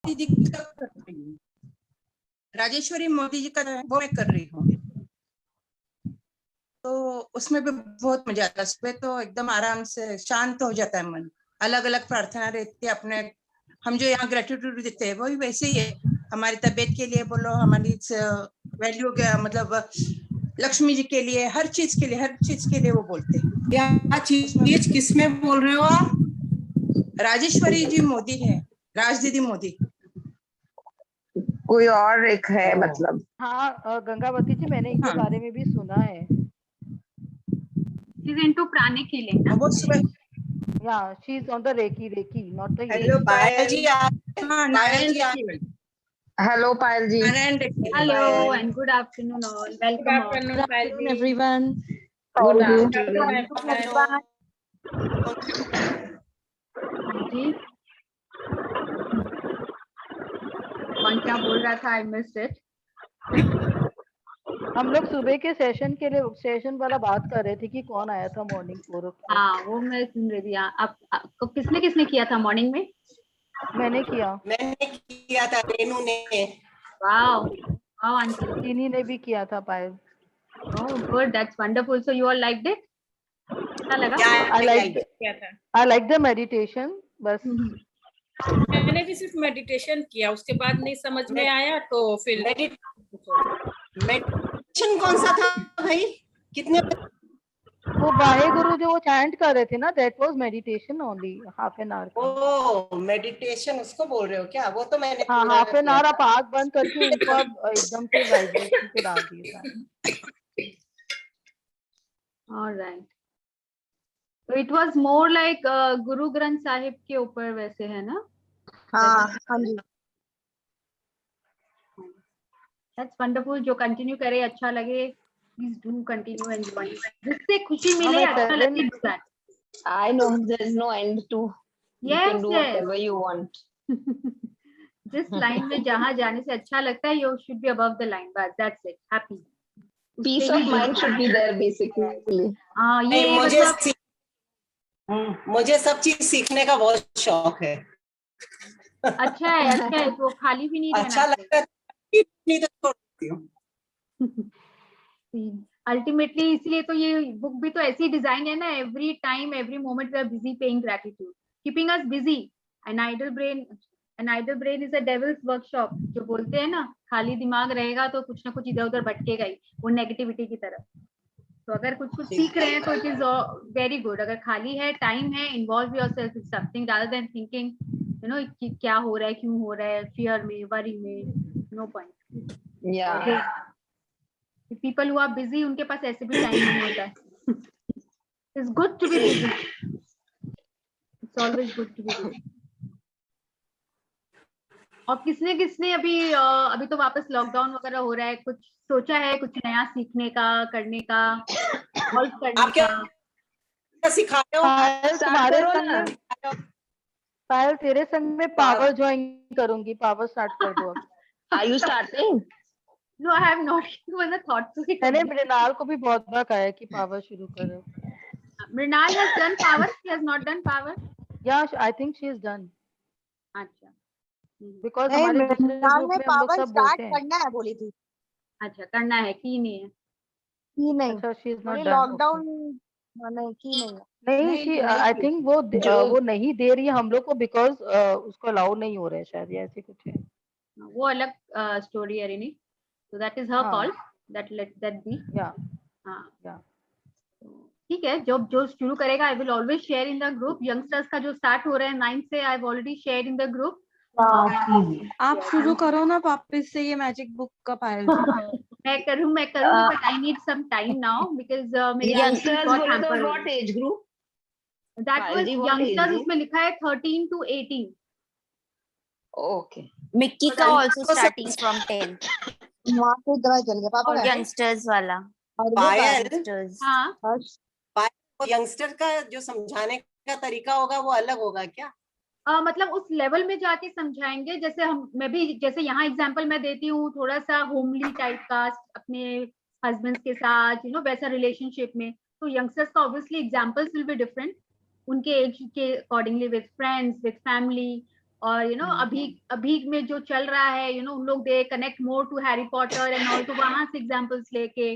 दीदी का कर रही हूँ, राजेश्वरी मोदी जी का वो मैं कर रही हूँ। तो उसमें भी बहुत मजा आता है। सुबह तो एकदम आराम से शांत हो जाता है मन। अलग अलग प्रार्थना रहती है अपने। हम जो यहाँ ग्रेटिट्यूड देते हैं वही वैसे ही है। हमारी तबीयत के लिए बोलो, हमारी वैल्यू के मतलब लक्ष्मी जी के लिए, हर चीज के लिए वो बोलते हैं। क्या चीज किसमें बोल रहे हो आप? राजेश्वरी जी मोदी है, राज दीदी मोदी। कोई और एक है मतलब? हाँ गंगावती जी, मैंने इनके बारे में भी सुना है। She's into pranic healing ना? वो सुबह Yeah, she's on the Reiki, not the hello healing. Payal ji आप? हाँ, Narayan ji. Hello Payal ji. Hello and good afternoon all. Welcome all. Good afternoon, everyone. Good everyone. जी कौन क्या बोल रहा था? I missed it. हम लोग सुबह के सेशन वाला बात कर रहे थे कि कौन आया था मॉर्निंग 4 o'clock। हाँ वो मैं सुन रही थी। आपको किसने किया था मॉर्निंग में? मैंने किया था, रेनू ने। Wow wow aunty. चीनी ने भी किया था पायल। Oh good, that's wonderful. So you all liked it? अच्छा लगा? I like the meditation बस। मैंने भी सिर्फ मेडिटेशन किया, उसके बाद नहीं समझ में आया तो फिर मेडिटेशन कौन सा था भाई? कितने? वो वाहेगुरु जो वो चैंट कर रहे थे ना, that was meditation only, half an hour। ओ मेडिटेशन उसको बोल रहे हो क्या? वो तो मैंने हाँ, half an hour आप आँख बंद करके उनको आप एकदम से वाइब्रेशन पे डाल दिए। All right. So it was more like Guru Granth Sahib के ऊपर वैसे है ना? हाँ जी। That's wonderful. जो कंटिन्यू करे अच्छा लगे, please do continue and join. जिससे खुशी मिले, अच्छा लगे, do that. I know there is no end to. You can do whatever you want. जिस लाइन में जहाँ जाने से अच्छा लगता है, you should be above the line. बस that's it. Happy. Peace of mind should be there basically. हाँ ये मुझे सब चीज सीखने का बहुत शौक है। अच्छा है तो खाली भी नहीं रहना। अच्छा लगता है नहीं तो छोड़ देती हूँ। अल्टीमेटली इसलिए तो ये बुक भी तो ऐसी डिजाइन है ना, every time every moment we are busy paying gratitude, keeping us busy. An idle brain is a devil's workshop. जो बोलते हैं ना, खाली दिमाग रहेगा तो कुछ ना कुछ इधर उधर भटकेगा ही, वो नेगेटिविटी की तरफ। तो अगर कुछ सीख रहे हैं तो इट इज वेरी गुड। अगर खाली है, टाइम है, involve yourself in something rather than thinking you know क्या हो रहा है, क्यों हो रहा है, फियर में, वरी में, no point. People who are busy, उनके पास ऐसे भी टाइम नहीं होता है। It's good to be busy, it's always good to be busy. और किसने अभी तो वापस लॉकडाउन वगैरह हो रहा है, कुछ सोचा है कुछ नया सीखने का, करने का, सॉल्व करने का? सिखा रहे हो तुम्हारे संग में? पायल तेरे संग में पावर ज्वाइन करूंगी, पावर स्टार्ट कर दो। Are you starting? No, I have not even a thought to it. मैंने मृणाल को भी बहुत बार कहा है कि पावर शुरू करो। Mrinal has done power, she has not done power. Yeah, I think she is done. अच्छा। Because हमारे दूसरे ग्रुप में हम लोग सब बोलते हैं। करना है बोली थी। अच्छा करना है, की नहीं है? की नहीं। अच्छा, she is not done. Lockdown नहीं की नहीं। नहीं, I think वो नहीं दे रही है हम लोग को, because उसको अलाउ नहीं हो रहा है शायद, या ऐसे कुछ है। वो अलग स्टोरी है Rini, so that is her call, let that be. Yeah. ठीक है, जो शुरू करेगा I will always share in the group. Youngsters का जो स्टार्ट हो रहा है 9 से, I have already share in the group. आप शुरू करो ना वापस से ये मैजिक बुक का पायल। मैं करूँ but I need some time now because मेरी यंगस्टर्स बोले तो what age group? That was youngsters, उसमें लिखा है 13 to 18। ओके। मिक्की का आल्सो स्टार्टिंग फ्रॉम 10। वहां पे दवा चल गया पापा। और यंगस्टर्स वाला पायल। हाँ, यंगस्टर का जो समझाने का तरीका होगा वो अलग होगा क्या? मतलब उस लेवल में जाके समझाएंगे। जैसे मैं भी जैसे यहाँ एग्जांपल मैं देती हूँ, थोड़ा सा होमली टाइप का अपने हस्बैंड्स के साथ वैसा रिलेशनशिप में, तो यंगस्टर्स का obviously examples will be different उनके एज के accordingly, with friends, with family. और अभी में जो चल रहा है उन लोग they connect more to Harry Potter and all, तो वहां से एग्जांपल्स लेके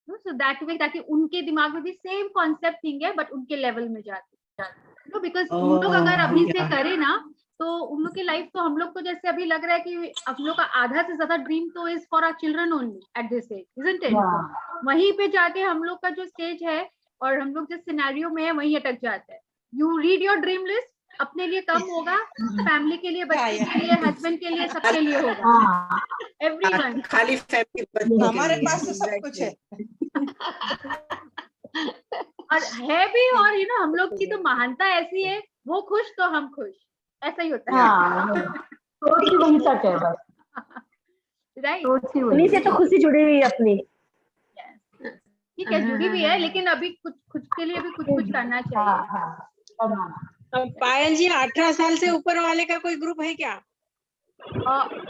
सो दैट वे, ताकि उनके दिमाग में भी सेम कॉन्सेप्ट थिंग है बट उनके लेवल में जाते बिकॉज उन लोग अगर अभी से करे ना तो उन लोग की लाइफ, तो हम लोग को जैसे अभी लग रहा है कि हम लोग का आधा से ज्यादा ड्रीम तो is for our children only at this age, isn't it? वहीं पे जाके हम लोग का जो स्टेज है और हम लोग जिस सिनेरियो में है वहीं अटक जाता है. You read your dream list, अपने लिए कम होगा, फैमिली के लिए, बच्चे के लिए, हस्बैंड के लिए, सबके लिए होगा, एवरीवन. खाली फैमिली हमारे पास तो सब कुछ है. और है भी, और हम लोग की तो महानता ऐसी है, वो खुश तो हम खुश, ऐसा ही होता है. सोच ही वही सच है बस. राइट, उन्हीं से तो खुशी जुड़ी हुई है अपनी. ठीक है, जुड़ी भी है, लेकिन अभी कुछ खुद के लिए भी कुछ करना चाहिए. पायल जी, 18 साल से ऊपर वाले का कोई ग्रुप है क्या?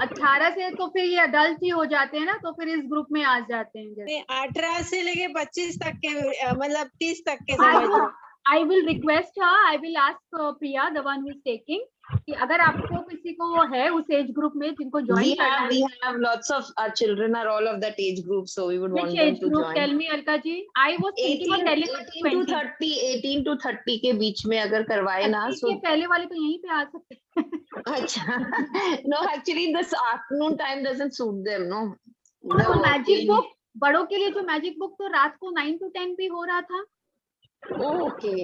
18 से तो फिर ये अडल्ट ही हो जाते हैं ना, तो फिर इस ग्रुप में आ जाते हैं. जैसे 18 से लेके 25 तक के, मतलब 30 तक के समझ लो. I will request her, I will ask Priya, the one who is taking, कि अगर आपको किसी को है उस एज ग्रुप में जिनको ज्वाइन करना है. We have lots of our children are all of that age group, so we would want Which them age to group? join. Tell me, Alka ji. I was thinking of telling 18 to 30 के बीच में अगर करवाए ना, so इसके पहले वाले तो यहीं पे आ सकते हैं. अच्छा. No, actually this afternoon time doesn't suit them, no. तो मैजिक बुक, बड़ों के लिए जो मैजिक बुक तो रात को 9 to 10 भी हो रहा था. Okay.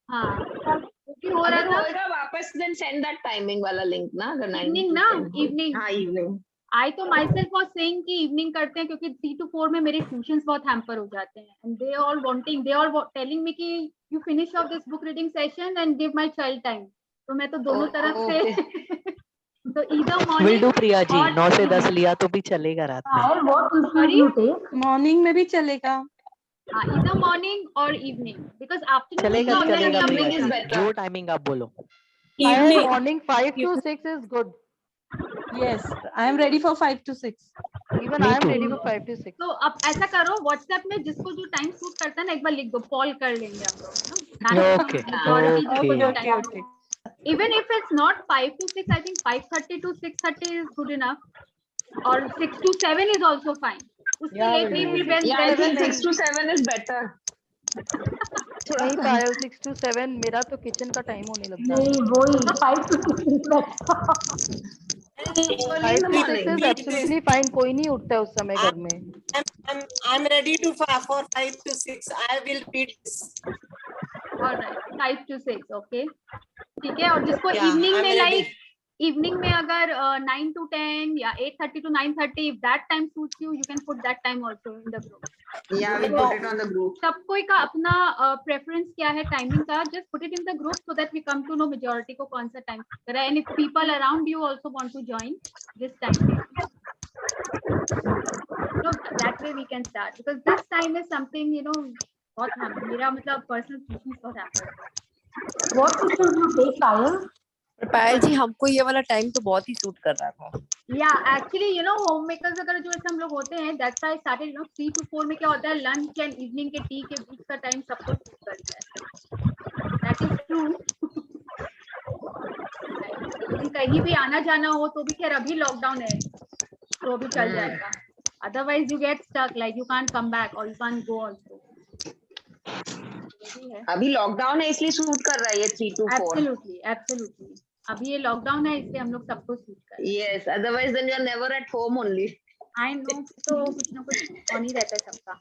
हाँ, हो रहा अगर था. होएगा वापस then send that timing वाला link ना, अगर 9 इवनिंग to ना, 10 इवनिंग. हाँ evening. I तो myself was saying कि इवनिंग करते हैं, क्योंकि 3 to 4 में मेरे ट्यूशंस बहुत हैम्पर हो जाते हैं. And they all telling me कि you finish off this book reading session and give my child time. तो मैं तो दोनों तरफ से तो either morning will do Priya ji, और 9 से 10 लिया तो भी चलेगा रात में. Sorry? मॉर्निंग में भी चलेगा. हाँ, either morning और evening, because afternoon चलेगा में चलेगा हम प्रिया लोग is जी, better. जो टाइमिंग आप बोलो. Morning 5 to 6 is good. Yes, I am ready for 5 to 6. Even Me I am too. ready for 5 to 6. तो अब ऐसा करो, व्हाट्सएप में जिसको जो टाइम सूट करता है ना, एक बार लिख दो, कॉल कर लेंगे हम लोग. Okay, Okay. Even if it's not 5 to 6, I think 5:30 to 6:30 is good enough, or 6 to 7 is also fine. उसके Yeah, लिए भी will do. when Yeah, even 6 to 7 is better. नहीं पायल 6 to 7 मेरा तो किचन का टाइम होने लगता है. नहीं वही 5 to 6 5 to 6 is absolutely fine. कोई नहीं उठता है उस समय घर में. I'm ready to for 5 to 6. I will read this. Alright, 5 to 6, okay. ठीक है, और जिसको Yeah, इवनिंग I'm में ready. लाइक इवनिंग में अगर 9 to 10 या 8:30 to 9:30, if that time suits you, you can put that time also in the group. Yeah, we'll put it on the group. सब कोई का अपना प्रेफरेंस क्या है टाइमिंग का, just put it in the group so that we come to know majority को कौन सा टाइम कर रहा है, and if people around you also want to join this time, so that way we can start, because this time is something बहुत मेरा मतलब personal चीज बहुत happen. What should you take पायल? पायल जी, हमको ये वाला टाइम तो बहुत ही सूट कर रहा था. Yeah, actually, होम मेकर्स अगर जो ऐसे हम लोग होते हैं, that's why I started, 3 to 4 में क्या होता है, लंच एंड इवनिंग के टी के बीच का टाइम सबको सूट करता है. That is true. लेकिन कहीं भी आना जाना हो तो भी, खैर अभी लॉकडाउन है तो अभी चल जाएगा. Otherwise you get stuck, like you can't come back or you can't go also. अभी लॉकडाउन है इसलिए शूट कर रहा है ये 3 to 4. Absolutely. अभी ये लॉकडाउन है इसलिए हम लोग सबको शूट कर रहे हैं. Yes, otherwise then you are never at home only. I know, तो कुछ ना कुछ ऑन ही रहता है सबका.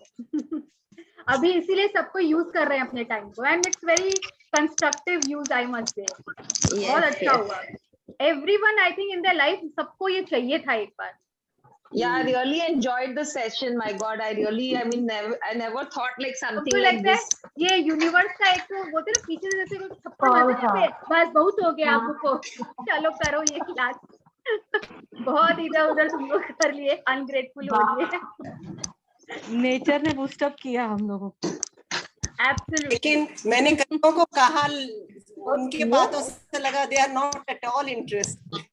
अभी इसीलिए सबको यूज कर रहे हैं अपने टाइम को, and it's very constructive use, I must say. बहुत अच्छा हुआ. Everyone, I think in their life सबको ये चाहिए था एक बार. Yeah, I really enjoyed the session. My God, I never thought like something तो like लगता this. है ये यूनिवर्स का एक तो बोलते ना पीछे से जैसे कुछ थप्पड़ मारते हैं, बस बहुत हो गया आपको, चलो करो ये क्लास. बहुत इधर उधर तुम लोग कर लिए, अनग्रेटफुल हो लिए. नेचर ने बूस्ट अप किया हम लोगों को. Absolutely. लेकिन मैंने कईयों को कहा, उनकी बातों से लगा they are not at all interested.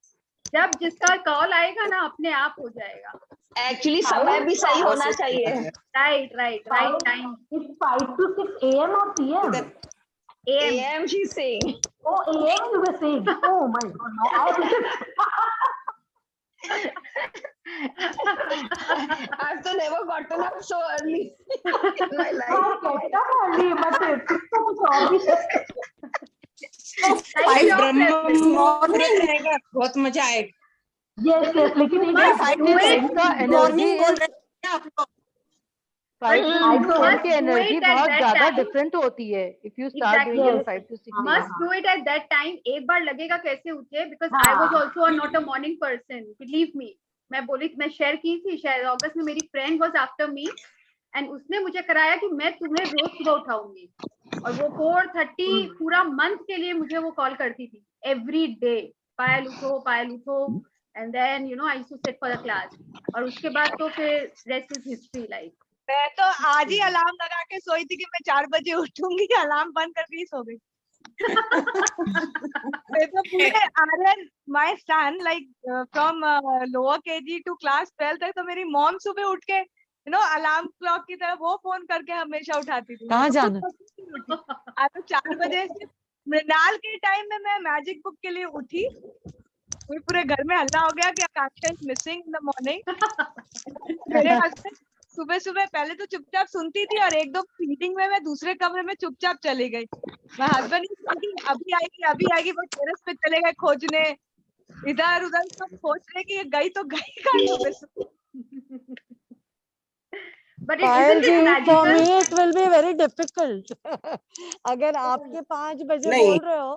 जब जिसका कॉल आएगा ना अपने आप हो जाएगा. Actually समय भी सही होना चाहिए. Right time. It's 5 to 6 AM or PM? AM she's saying. Oh, AM you were saying. Oh my God. Now I've so never gotten up so early in my life. I get up early, but कुछ तो कुछ और भी है. Five ब्रह्म morning रहेगा, बहुत मजा आएगा. Yes, yes. लेकिन एक ट्वेल्व का एनर्जी मॉर्निंग बोल रहे हैं आप लोग। 5 to 6 I PM की do एनर्जी it at बहुत that ज्यादा time. डिफरेंट होती है if you start Exactly. Doing it 5 to 6 Must AM. do it at that time. एक बार लगेगा कैसे उठे, because I was also not a morning person. Believe me. मैं बोली, मैं शेयर की थी शायद अगस्त में, मेरी friend was after me and उसने मुझे कराया कि मैं तुम्हें रोज सुबह उठाऊंगी, और वो 4:30 पूरा मंथ के लिए मुझे वो कॉल करती थी एवरी डे. पायल उठो, and then I used to sit for the class, और उसके बाद तो फिर रेस्ट इज हिस्ट्री. लाइक मैं तो आज ही अलार्म लगा के सोई थी कि मैं 4 बजे उठूंगी, अलार्म बंद करके ही सो गई. मैं तो पूरे Aryan my son like from lower KG to class 12 तक तो मेरी मॉम सुबह उठ के अलार्म क्लॉक की तरह वो फोन करके हमेशा उठाती थी. कहाँ जाना? आज तो 4 बजे से मृणाल के टाइम में मैं मैजिक बुक के लिए उठी, पूरे घर में हल्ला हो गया कि Akanksha is missing in the morning. मेरे हस्बैंड सुबह सुबह पहले तो चुपचाप सुनती थी, और एक दो मीटिंग में मैं दूसरे कमरे में चुपचाप चली गई. मैं हस्बैंड अभी आएगी वो टेरेस पे चले गए खोजने, इधर उधर सब खोज रहे कि ये गई तो गई कहाँ सुबह. But Payal isn't ji, it for me magical? it will be very difficult. अगर आपके 5 बजे नहीं. बोल रहे हो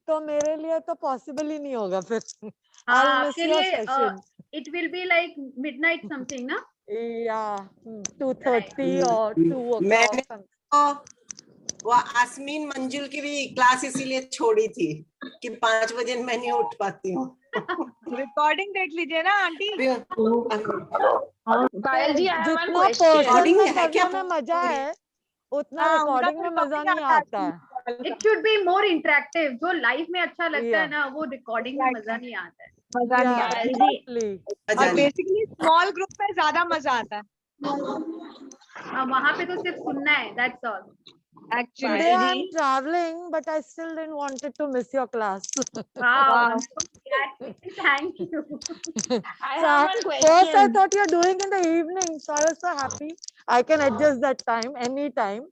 तो मेरे लिए तो पॉसिबल ही नहीं होगा फिर. हाँ, I'll miss आपके your लिए session. it will be like midnight something, ना? Yeah, 2:30 or 2 मैंने o'clock. तो वो आसमीन मंजुल की भी क्लास इसीलिए छोड़ी थी कि 5 बजे मैं नहीं उठ पाती हूँ. रिकॉर्डिंग देख लीजिए ना aunty. Payal ji, I have one जितना question. पर्सन Recording में में है क्या? करने में मजा है उतना हाँ, उनका रिकॉर्डिंग तो में मजा recording नहीं आता है. It should be more interactive. जो लाइफ में अच्छा लगता है Yeah. ना, वो रिकॉर्डिंग में मजा नहीं आता है. मजा नहीं Yeah, आता. Payal ji, exactly. मजा और नहीं. बेसिकली स्मॉल ग्रुप में ज्यादा मजा आता है. वहाँ पे तो सिर्फ सुनना है, that's all. Actually Today Payal I'm ji, traveling, but I still didn't wanted to miss your class. Wow. Thank you. I So have one first I question. thought you're doing in the evening, so I was so happy. I can adjust that time anytime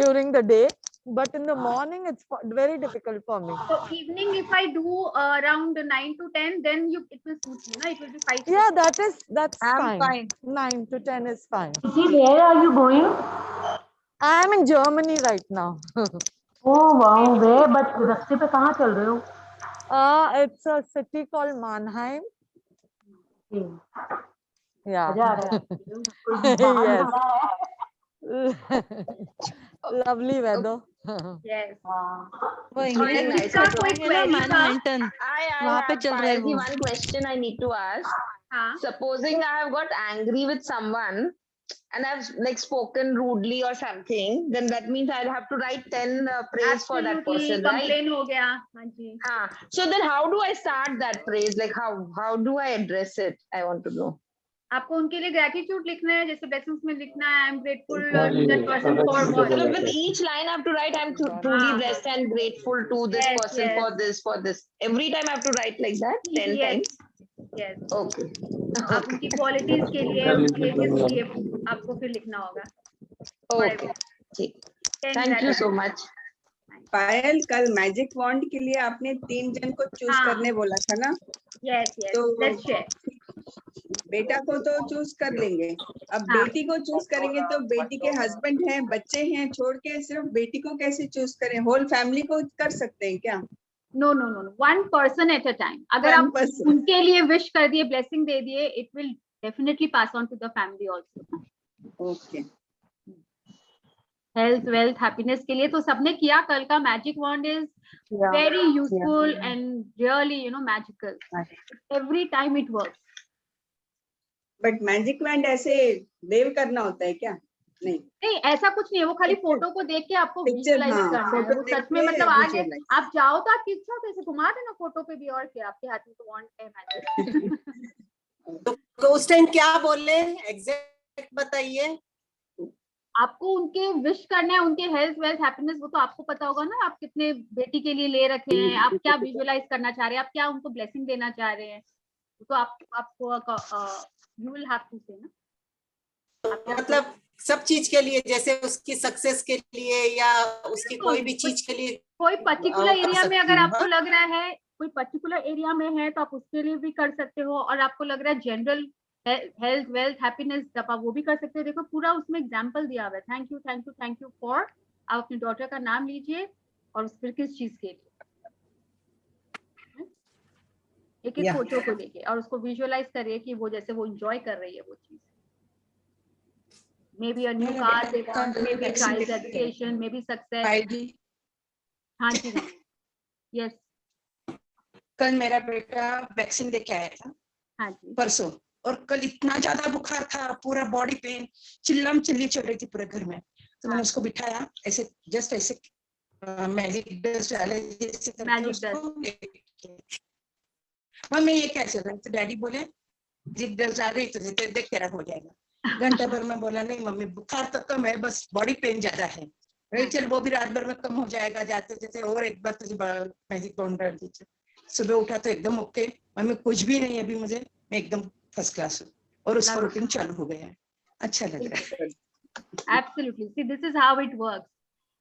during the day, but in the morning it's very difficult for me. So evening, if I do around 9 to 10, then it will suit you, na? It will be 5 to Yeah, 6. that's I'm fine. fine. 9 to 10 is fine. Where are you going? I am in Germany right now. Oh wow, where? But रास्ते पे कहाँ चल रहे हो? It's a city called Mannheim. Yeah. मजा आ रहा है. Yes. Lovely weather. Yes. वो इंग्लिश nice. इसका कोई query था? I have Payal ji, one question I need to ask. हाँ. Supposing I have got angry with someone and I've like spoken rudely or something, then that means I'll have to write 10 praise for that Absolutely. person, right? Complain हो गया. हाँ जी. So then how do I start that praise? Like how do I address it? I want to know. आपको उनके लिए gratitude लिखना है, जैसे blessings में लिखना है, I'm grateful to that person for what. So with each line I have to write I'm truly blessed and grateful to this Yes, person yes. for this. Every time I have to write like that 10 Yes. times. Yes. Okay. आप उनकी qualities के लिए, उनके किस लिए आपको फिर लिखना होगा. Okay. ठीक. 10 Thank you so gratitude. much. पायल, कल मैजिक वॉन्ड के लिए आपने 3 जन को चूज हाँ. करने बोला था ना? Yes, yes. तो Let's share. बेटा को तो चूज कर लेंगे. अब हाँ. बेटी को चूज करेंगे तो बेटी के हस्बैंड हैं, बच्चे हैं, छोड़ के सिर्फ बेटी को कैसे चूज करें? होल फैमिली को कर सकते हैं क्या? No. One person at a time. अगर One आप person. उनके लिए wish कर दिए, blessing दे दिए, it will definitely pass on to the family also. Okay. Health, wealth, happiness के लिए तो सबने किया. कल का magic wand is very useful and really, magical. Every time it works. But magic wand ऐसे वेव करना होता है क्या? नहीं. नहीं, ऐसा कुछ नहीं है. वो खाली फोटो को देख के आपको Picture, विजुअलाइज हाँ, करना है. photo वो देख सच में के मतलब आज visualize. आप चाहो तो आपकी इच्छा तो ऐसे घुमा देना फोटो पे भी, और क्या आपके हाथ में तो वॉन्ड है मैजिक. तो उस टाइम क्या बोले एग्जैक्ट बताइए. आपको उनके विश करना है, उनके हेल्थ वेल्थ हैप्पीनेस, वो तो आपको पता होगा ना, आप कितने बेटी के लिए ले रखे हैं, आप क्या विजुअलाइज करना चाह रहे हैं, आप क्या उनको ब्लेसिंग देना चाह रहे हैं, तो आपको यू विल हैव टू से ना, मतलब सब चीज के लिए, जैसे उसकी सक्सेस के लिए या उसकी कोई भी चीज के लिए कोई पर्टिकुलर कर एरिया में सकती अगर हूँ, आपको हाँ? लग रहा है, कोई पर्टिकुलर एरिया में है तो आप उसके लिए भी कर सकते हो, और आपको लग रहा है जनरल हेल्थ वेल्थ हैप्पीनेस तब आप वो भी कर सकते हो। देखो पूरा उसमें एग्जांपल दिया हुआ है। Thank you thank you thank you for, आप अपनी डॉटर का नाम लीजिए और उस पर किस चीज के लिए, एक एक फोटो को लेके, और उसको विजुअलाइज करिए कि वो जैसे वो एंजॉय कर रही है वो चीज। May be a new car they want, may be child education, may be success. हाँ जी यस। कल मेरा बेटा वैक्सीन लेके आया था, हाँ जी परसों, और कल इतना ज्यादा बुखार था, पूरा बॉडी पेन, चिल्लम चिल्ली चल रही थी पूरे घर में। तो मैंने उसको बिठाया ऐसे, जस्ट ऐसे मैजिक डस्ट डाले जैसे करके उसको, मम्मी ये कैसे हो, तो डैडी बोले मैजिक डस्ट डाल रही तो देख तेरा हो जाएगा। घंटे भर में बोला नहीं मम्मी बुखार तो कम है, बस बॉडी पेन ज्यादा है। चल वो भी रात भर में कम हो जाएगा, जाते जाते और एक बार तुझे मैजिक पाउडर डाल दीजिए। सुबह उठा तो एकदम ओके, मम्मी कुछ भी नहीं अभी मुझे, मैं एकदम फर्स्ट क्लास हूँ, और उसका रूटीन चालू हो गया है, अच्छा लग रहा है। Absolutely. See, this is how it works.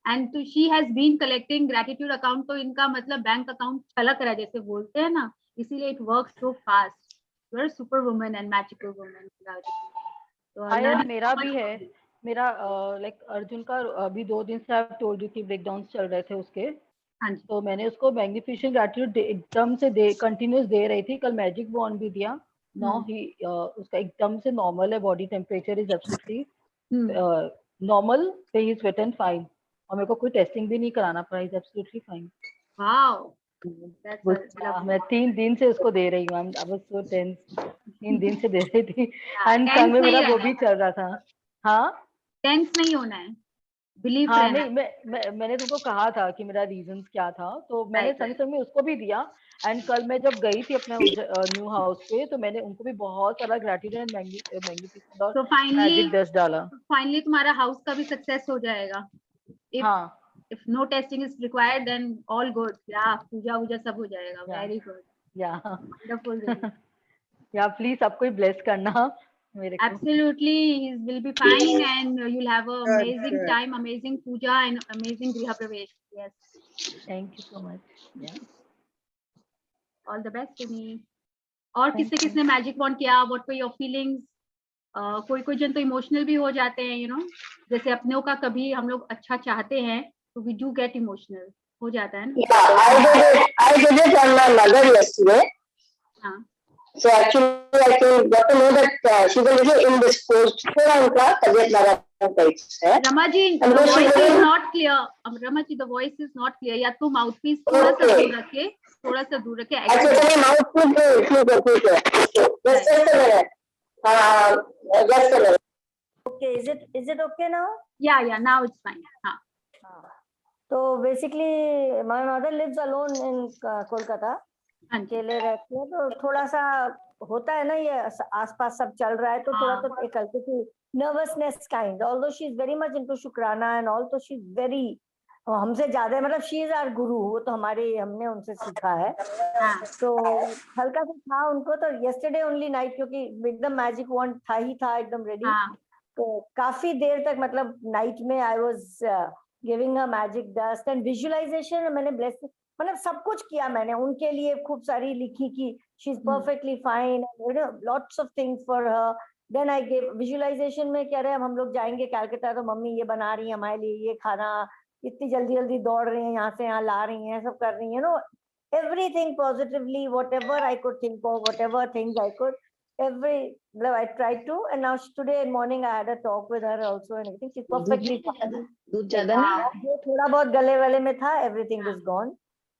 And तो she has been collecting gratitude account, तो इनका मतलब बैंक अकाउंट छलक रहा है जैसे बोलते हैं ना, इसीलिए it works so fast. You are a super woman and magical woman. तो यार मेरा भी है, मेरा लाइक अर्जुन का अभी 2 दिन से आप टोल्ड यू कि ब्रेकडाउन चल रहे थे उसके। हाँ जी। तो मैंने उसको मैग्निफिशिएंट ग्रैटिट्यूड एकदम से कंटिन्यूस दे रही थी। कल मैजिक बॉन्ड भी दिया। नाउ ही उसका एकदम से नॉर्मल है, body temperature is absolutely normal, he is fit and fine, और मेरे को कोई टेस्टिंग भी नहीं कराना पड़ा, इज एब्सोल्युटली फाइन। वाओ, मैं 3 दिन से उसको दे रही हूँ, आई वाज सो टेंस, 3 दिन से दे रही थी। एंड संग में मेरा वो भी चल रहा था। हाँ टेंस नहीं होना है, बिलीव हाँ रहना। नहीं, मैंने तुमको कहा था कि मेरा रीजंस क्या था, तो मैंने संग में उसको भी दिया। एंड कल मैं जब गई थी अपने न्यू हाउस पे, तो मैंने उनको भी बहुत सारा ग्रैटिट्यूड एंड मैग्निफिसेंट और मैजिक डस्ट डाला। फाइनली तुम्हारा हाउस का भी सक्सेस हो जाएगा। हाँ, if no testing is required then all good. Yeah, पूजा सब हो जाएगा। Very good. Yeah. Wonderful. Yeah, please सब कोई bless करना मेरे को। Absolutely, he will be fine and you'll have an amazing time, amazing puja and amazing Griha Pravesh. Yes. Thank you so much. Yeah. All the best to me. और किसने magic bond किया? What were your feelings? कोई जन तो emotional भी हो जाते हैं, you know, जैसे अपनों का कभी हम लोग अच्छा चाहते हैं तो we do get emotional, हो जाता है ना? Yeah, I did it on my mother yesterday. हाँ. So actually, I got to know that she's a little indisposed. थोड़ा उनका तबीयत लगा टाइप्स है। Rama ji, the voice is not clear. Rama ji, the voice is not clear. या तो mouthpiece थोड़ा सा दूर रखे, थोड़ा सा दूर रखे। अच्छा चलिए माउथपीस ठीक है। Just a minute. Just a minute. Okay, is it okay now? Yeah, now it's fine. हाँ. So basically, my mother lives alone in Kolkata. अकेले रहती है, तो थोड़ा सा होता है ना, ये आसपास सब चल रहा है तो थोड़ा तो एक हल्की सी nervousness kind. Although she is very much into शुक्राना एंड ऑल, तो शी इज वेरी, हमसे ज्यादा, मतलब शी इज आवर गुरु, वो तो हमने उनसे सीखा है। तो हल्का सा था उनको, तो yesterday ओनली नाइट, क्योंकि एकदम मैजिक वॉन्ड था ही था एकदम रेडी, तो काफी देर तक मतलब नाइट में I was giving a magic dust and visualisation. मैंने ब्लेस, मतलब सब कुछ किया मैंने उनके लिए, खूब सारी लिखी कि she is perfectly fine, lots of things for her. Then I give visualisation में, कह रहे हैं हम लोग जाएंगे कैलकाटा, तो मम्मी ये बना रही है हमारे लिए, ये खाना, इतनी जल्दी जल्दी दौड़ रही है, यहाँ से यहाँ ला रही हैं, सब कर रही है, know everything positively, whatever I could think of, whatever things I could, मतलब I tried to, and now today morning I had a talk with her also and everything. She's perfectly fine. दूध ज्यादा नहीं, जो थोड़ा बहुत गले वाले में था, everything is gone.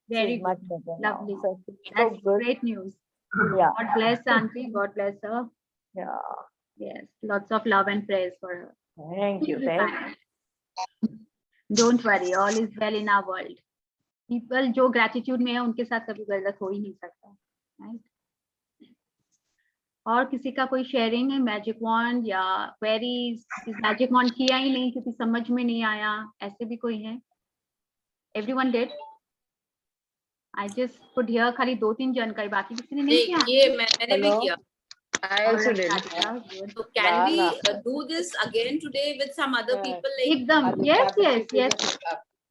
Very She's much better now. lovely. So That's good. great news. Yeah. God bless Auntie. God bless her. Yeah. Yes, lots of love and prayers for her. Thank you. Thank you. Don't worry, all is well in our world. People जो gratitude में है उनके साथ कभी गलत हो ही नहीं सकता, right? और किसी का कोई शेयरिंग है मैजिक वॉन्ड या क्वेरीज, मैजिक वॉन्ड किया ही नहीं क्योंकि समझ में नहीं आया, ऐसे भी कोई है? Everyone did? I just put here खाली 2-3 जन का ही, बाकी किसी ने नहीं किया? ये मैंने भी किया. I also did. So can we do this again today with some other people? Like एकदम, yes.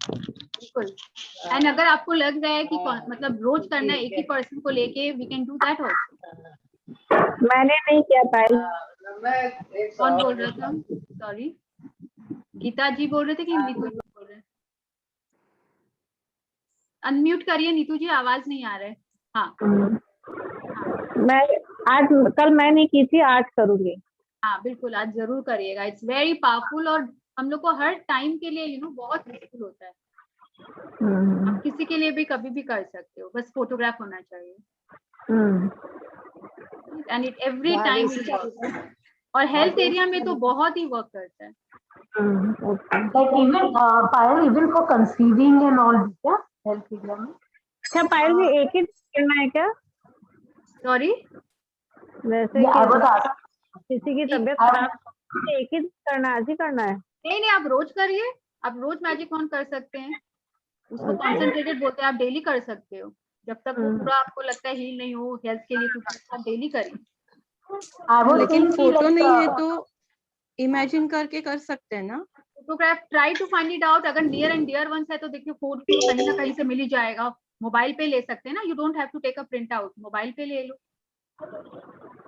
बिल्कुल. एंड अगर आपको लग रहा है कि मतलब रोज करना है एक ही पर्सन को लेके, we can do that also. मैंने नहीं किया पायल. कौन बोल रहा था? सॉरी, गीता जी बोल रहे थे कि नीतू जी बोल रहे हैं? अनम्यूट करिए नीतू जी, आवाज नहीं आ रहा है. हाँ मैं आज, कल मैं नहीं की थी, आज करूंगी. हाँ बिल्कुल, आज जरूर करिएगा. इट्स वेरी पावरफुल और हम लोग को हर टाइम के लिए बहुत यूजफुल होता है. आप किसी के लिए भी कभी भी कर सकते हो, बस फोटोग्राफ होना चाहिए. And it every time will work. और हेल्थ एरिया में तो बहुत ही वर्क करता है. Like even Payal, even for conceiving and all, क्या health एरिया में? अच्छा पायल में एक ही करना है क्या? सॉरी, वैसे किसी की तबीयत खराब एक ही करना है, आज ही करना है? नहीं, आप रोज करिए. आप रोज मैजिक ऑन कर सकते हैं. उसको कॉन्सेंट्रेटेड बोलते हैं. आप डेली कर सकते हो जब तक वो पूरा आपको लगता है हील नहीं हो हेल्थ के लिए, तो आप डेली करिए. लेकिन फोटो नहीं है तो इमेजिन करके कर सकते हैं ना. Photograph try to find it out. अगर नियर एंड डियर वंस है तो देखिए फोटो कहीं ना कहीं से मिल ही जाएगा. मोबाइल पे ले सकते हैं ना, you don't have to take a print out, mobile पे ले लो.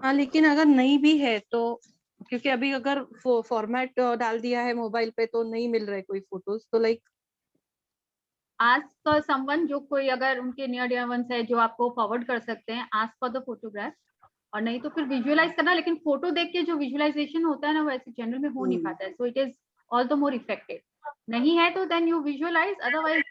हाँ, लेकिन अगर नहीं भी है तो, क्योंकि अभी अगर फॉर्मेट डाल दिया है मोबाइल पे तो नहीं मिल रहे कोई फोटोज, तो लाइक आस्क समवन, जो कोई अगर उनके नियर डियर वंस है जो आपको फॉरवर्ड कर सकते हैं, आस्क फॉर द फोटोग्राफ. और नहीं तो फिर विजुअलाइज करना. लेकिन फोटो देख के जो विजुअलाइजेशन होता है ना, वो ऐसे जनरल में हो नहीं पाता है. So it is all the more effective. नहीं है तो देन यू विजुअलाइज, अदरवाइज ये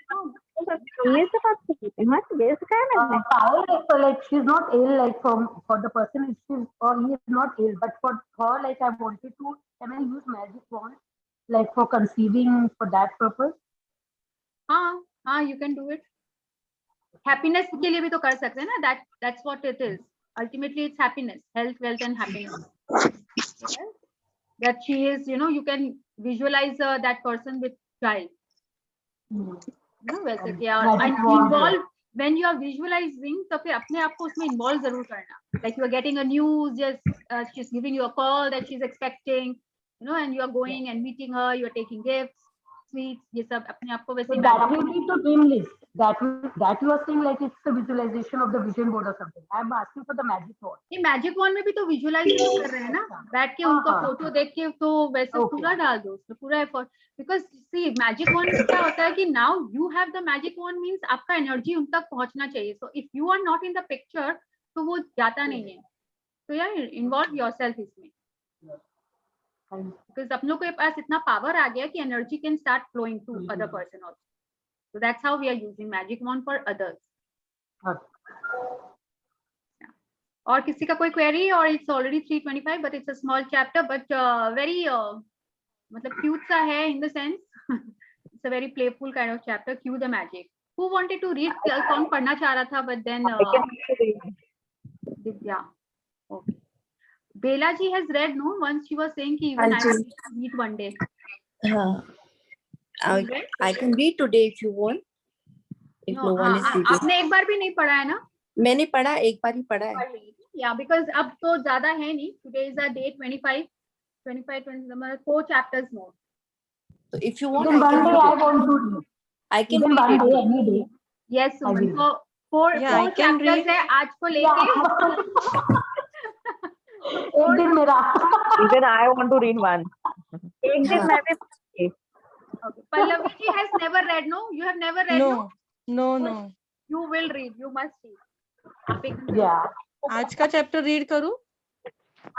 सब बात करते हैं. ये सिखाया मैंने. Payal, like she is not ill, like for the person is or he is not ill, but for her, like I wanted to, can I use magic wand like for conceiving for that purpose? हाँ, you can do it. Happiness के लिए भी तो कर सकते हैं ना. That's what it is. Ultimately, it's happiness, health, wealth, and happiness. That she is, you can visualize that person with child. वैसे क्या, और involve when you are visualizing, तो फिर अपने आप को उसमें involve जरूर करना. Like you are getting a news, just she's giving you a call that she's expecting, and you are going and meeting her. You are taking gifts, sweets, ये सब अपने आप को वैसे. So that will be to dream list. That you are saying like it's the visualization of the vision board or something. I am asking for the magic wand. ये magic wand में भी तो विजुअलाइजेशन कर रहे हैं ना, बैठ के उनका फोटो देख के. तो वैसे पूरा डाल दो उसमें, पूरा effort. Because see magic wand में क्या होता है कि now you have the magic wand, means आपका एनर्जी उन तक पहुंचना चाहिए. So if you are not in the picture तो वो जाता नहीं है. तो यार इन्वॉल्व योरसेल्फ इसमें. बिकॉज अपनों के पास इतना पावर आ गया कि energy can start flowing to other person also. So that's how we are using magic wand for others. और किसी का कोई query, or it's already 3:25, but it's a small chapter, but very मतलब cute सा है in the sense. It's a very playful kind of chapter. Cue the magic. Who wanted to read? कौन पढ़ना चाह रहा था, but then Divya. Okay. Bela ji has read, no? Once she was saying कि even I will read one day. I can read today if you want. If no one is reading. आपने एक बार भी नहीं पढ़ा है ना? मैंने पढ़ा, एक बार ही पढ़ा है. Yeah, because अब तो ज्यादा है नहीं. Today is the day 25, 4 chapters more. So if you want, I can read read it. Any day. Yes, Suman. So 4 chapters है आज को लेके. एक दिन मेरा. Even I want to read one. एक दिन मैं भी. Okay. Pallavi ji has never read, no? You have never read, no? No. You will read. You must read. Yeah. आज का चैप्टर रीड करूं?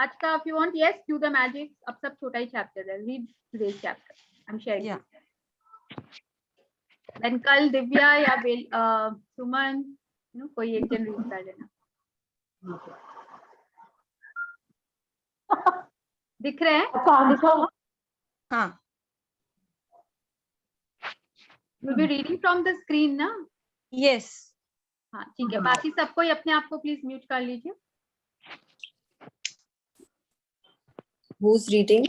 आज का if you want, yes, cue the magic. अब सब छोटा ही चैप्टर है. Read today's chapter. I'm sharing. Yeah. Then कल दिव्या या सुमन, कोई एक जन रीड कर लेना. दिख रहे हैं? हाँ. You'll be reading from the screen, ना? Yes. हाँ ठीक है. बाकी सबको अपने आप को प्लीज म्यूट कर लीजिए. Who's reading?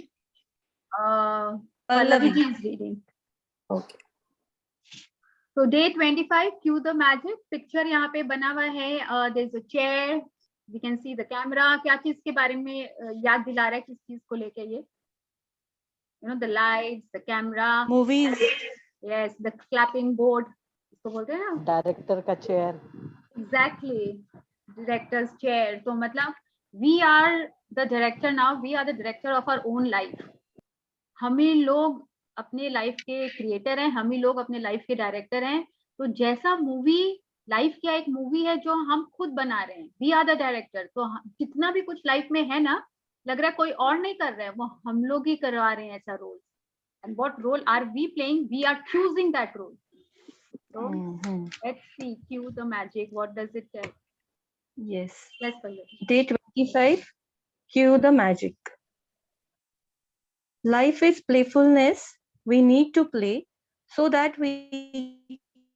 Pallavi ji is reading. Okay. So day 25, cue the magic. Picture यहाँ पे बना हुआ है. There's a chair. We can see the camera. क्या चीज के बारे में याद दिला रहा है, किस चीज को लेके ये? You know, the lights, the camera. Movies. Yes, the clapping board. इसको बोलते हैं ना? Director का chair. Exactly. Director's chair. तो मतलब we are the director now. We are the director of our own life. हम ही लोग अपने लाइफ के क्रिएटर हैं, हम ही लोग अपने लाइफ के डायरेक्टर हैं. तो जैसा मूवी, लाइफ क्या एक मूवी है जो हम खुद बना रहे हैं. We are the director. तो जितना भी कुछ लाइफ में है ना, लग रहा है कोई और नहीं कर रहा है, वो हम लोग ही करवा रहे हैं ऐसा role. And what role are we playing? We are choosing that role. So let's see, cue the magic. What does it tell? Yes. Yes, Pallavi. Day 25, cue the magic. Life is playfulness. We need to play so that we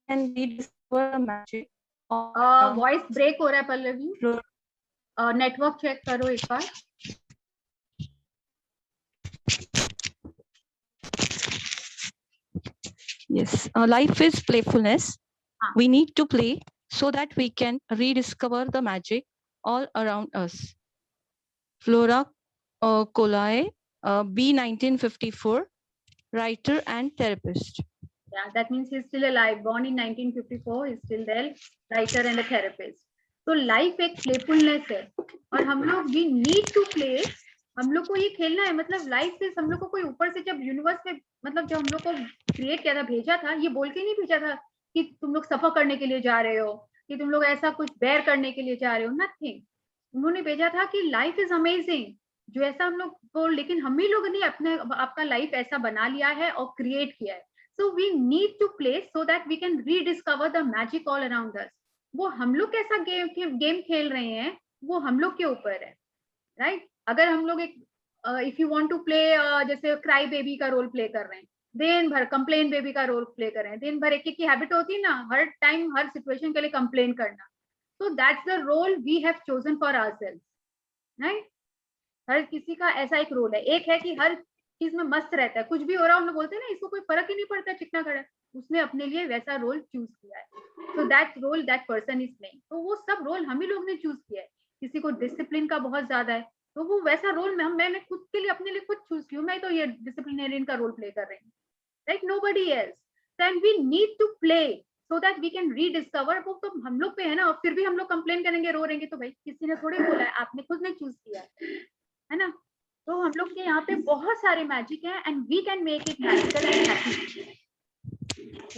can rediscover the magic. Voice break हो रहा है Pallavi. Network check करो एक बार. Yes, life is playfulness. We need to play so that we can rediscover the magic all around us. Flora Colae, B. 1954, writer and therapist. Yeah, that means he's still alive. Born in 1954, he's still there. Writer and a therapist. So life एक playfulness है और हम लोग we need to play. हम लोग को ये खेलना है. मतलब लाइफ से हम लोग को कोई ऊपर से जब यूनिवर्स में, मतलब जब हम लोग को क्रिएट किया था, भेजा था, ये बोल के नहीं भेजा था कि तुम लोग सफर करने के लिए जा रहे हो, कि तुम लोग ऐसा कुछ बेयर करने के लिए जा रहे हो. नथिंग. उन्होंने भेजा था कि लाइफ इज अमेजिंग, जो ऐसा हम लोग को, लेकिन हम ही लोग ने अपने आपका लाइफ ऐसा बना लिया है और क्रिएट किया है. So we need to play so that we can rediscover the magic all around us. वो हम लोग कैसा गेम खेल रहे हैं, वो हम लोग के ऊपर है. राइट. अगर हम लोग एक if you want to play, जैसे क्राई बेबी का रोल प्ले कर रहे हैं, दिन भर कंप्लेन बेबी का रोल प्ले कर रहे हैं, दिन भर एक की हैबिट होती है ना, हर टाइम हर सिचुएशन के लिए कंप्लेन करना. So that's the role we have chosen for ourselves. Right. हर किसी का ऐसा एक रोल है. एक है कि हर चीज में मस्त रहता है, कुछ भी हो रहा है, हम लोग बोलते हैं ना इसको कोई फर्क ही नहीं पड़ता, चिकना खड़ा. उसने अपने लिए वैसा रोल चूज किया है. So that role that person is playing. तो वो सब रोल हम ही लोग ने चूज किया है. किसी को डिसिप्लिन का बहुत ज्यादा है, तो वो वैसा रोल मैंने खुद के लिए अपने लिए खुद चूज किया. मैं तो ये डिसिप्लिनेरियन का रोल प्ले कर रही हूँ. Right. Nobody else. Then we need to play so that we can rediscover. वो तो हम लोग पे है ना. और फिर भी हम लोग कंप्लेन करेंगे, रो रहेंगे, तो भाई किसी ने थोड़ी बोला है, आपने खुद ने चूज किया है ना. तो हम लोग के यहाँ पे बहुत सारे मैजिक है and we can make it magical and happy.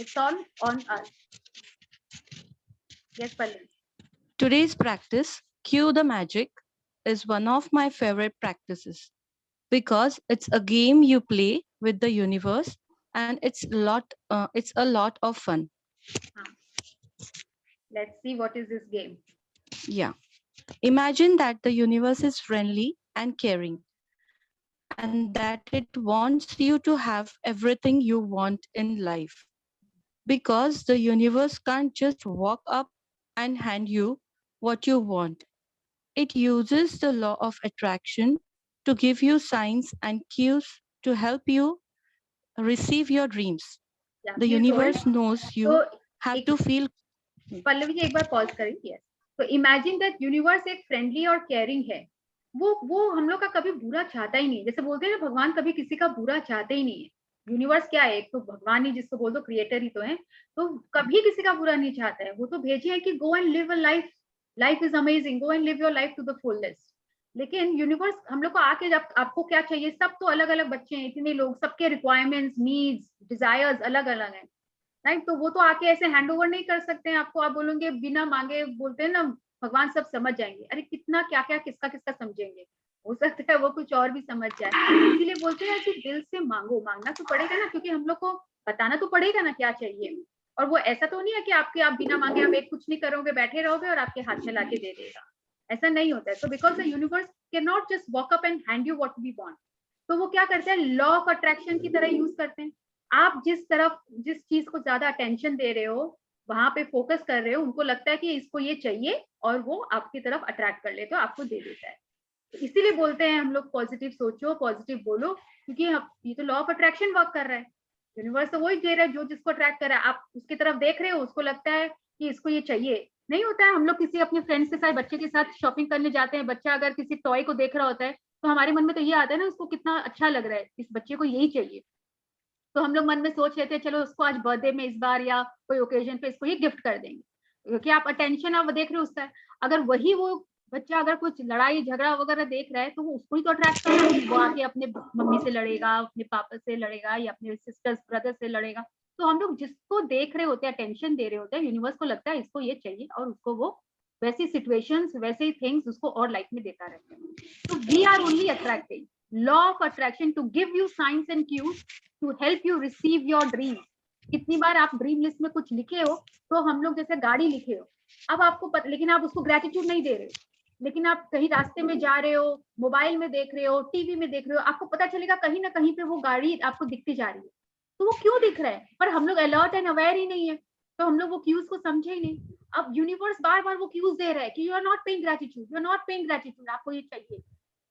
It's all on us. Yes Pallavi. Today's practice, Cue the Magic, is one of my favorite practices because it's a game you play with the universe and it's a lot of fun. Let's see what is this game. Yeah. Imagine that the universe is friendly and caring and that it wants you to have everything you want in life, because the universe can't just walk up and hand you what you want. It uses the law of attraction to give you signs and cues to help you receive your dreams. Yeah, The please universe hold. knows you have to feel. Pallavi ji एक बार pause करिए. तो imagine that universe एक friendly और caring है. वो हम लोग का कभी बुरा चाहता ही नहीं. जैसे बोलते हैं ना, भगवान कभी किसी का बुरा चाहते ही नहीं है. यूनिवर्स क्या है, एक तो भगवान ही जिसको बोल दो, क्रिएटर ही तो है. तो कभी किसी का बुरा नहीं चाहता है. वो तो भेजे है कि go and live a life. Life is amazing. Go and live your life to the fullest. लेकिन यूनिवर्स हम लोग को आके, जब आपको क्या चाहिए, सब तो अलग अलग बच्चे हैं, इतने लोग, सबके रिक्वायरमेंट्स, नीड्स, डिजायर्स अलग अलग हैं. राइट. तो वो तो आके ऐसे हैंड ओवर नहीं कर सकते हैं आपको. आप बोलोगे बिना मांगे, बोलते हैं ना भगवान सब समझ जाएंगे. अरे कितना क्या क्या किसका किसका समझेंगे. हो सकता है वो कुछ और भी समझ जाए. इसीलिए बोलते हैं कि दिल से मांगो. मांगना तो पड़ेगा ना, क्योंकि हम लोग को बताना तो पड़ेगा ना क्या चाहिए. और वो ऐसा तो नहीं है कि आप बिना मांगे आप एक कुछ नहीं करोगे, बैठे रहोगे और आपके हाथ में लाके दे देगा. ऐसा नहीं होता है. तो because the universe can not just walk up and hand you what we want. तो वो क्या करते हैं, लॉ ऑफ अट्रैक्शन की तरह यूज करते हैं. आप जिस चीज को ज्यादा अटेंशन दे रहे हो, वहां पे फोकस कर रहे हो, उनको लगता है कि इसको ये चाहिए और वो आपकी तरफ अट्रैक्ट कर ले, तो आपको दे देता है. इसीलिए बोलते हैं हम लोग पॉजिटिव सोचो, पॉजिटिव बोलो, क्योंकि ये तो लॉ ऑफ अट्रैक्शन वर्क कर रहा है। यूनिवर्स तो वही दे रहा है जो जिसको अट्रैक्ट कर रहा है। आप उसकी तरफ देख रहे हो, उसको लगता है कि इसको ये चाहिए। नहीं होता है, हम लोग किसी अपने फ्रेंड्स के साथ, बच्चे के साथ शॉपिंग करने जाते हैं, बच्चा अगर किसी टॉय को देख रहा होता है तो हमारे मन में तो ये आता है ना, उसको कितना अच्छा लग रहा है, इस बच्चे को यही चाहिए। तो हम लोग मन में सोच लेते हैं चलो उसको आज बर्थडे में इस बार या कोई ओकेजन पे इसको ये गिफ्ट कर देंगे, क्योंकि आप अटेंशन आप देख रहे हो उसका। अगर वही वो बच्चा अगर कुछ लड़ाई झगड़ा वगैरह देख रहा है तो वो उसको ही तो अट्रैक्ट कर रहा है। वो आके अपने मम्मी से लड़ेगा, अपने पापा से लड़ेगा या अपने सिस्टर्स ब्रदर से लड़ेगा। तो हम लोग जिसको देख रहे होते हैं, अटेंशन दे रहे होते हैं, यूनिवर्स को लगता है इसको ये चाहिए और उसको वो वैसी सिचुएशंस, वैसे ही थिंग्स उसको और लाइफ में देता रहता है। तो we are only attracting, law of attraction to give you signs and cues to help you receive your dream. कितनी बार आप ड्रीम लिस्ट में कुछ लिखे हो, तो हम लोग जैसे गाड़ी लिखे हो, अब आपको लेकिन आप उसको ग्रेटिट्यूड नहीं दे रहे हो, लेकिन आप कहीं रास्ते में जा रहे हो, मोबाइल में देख रहे हो, टीवी में देख रहे हो, आपको पता चलेगा कहीं ना कहीं पे वो गाड़ी आपको दिखती जा रही है। तो वो क्यों दिख रहा है, पर हम लोग अलर्ट एंड अवेयर ही नहीं है, तो हम लोग वो क्यूज को समझे ही नहीं। अब यूनिवर्स बार बार वो क्यूज दे रहा है कि you are not paying gratitude, you are not paying gratitude, आपको ये चाहिए,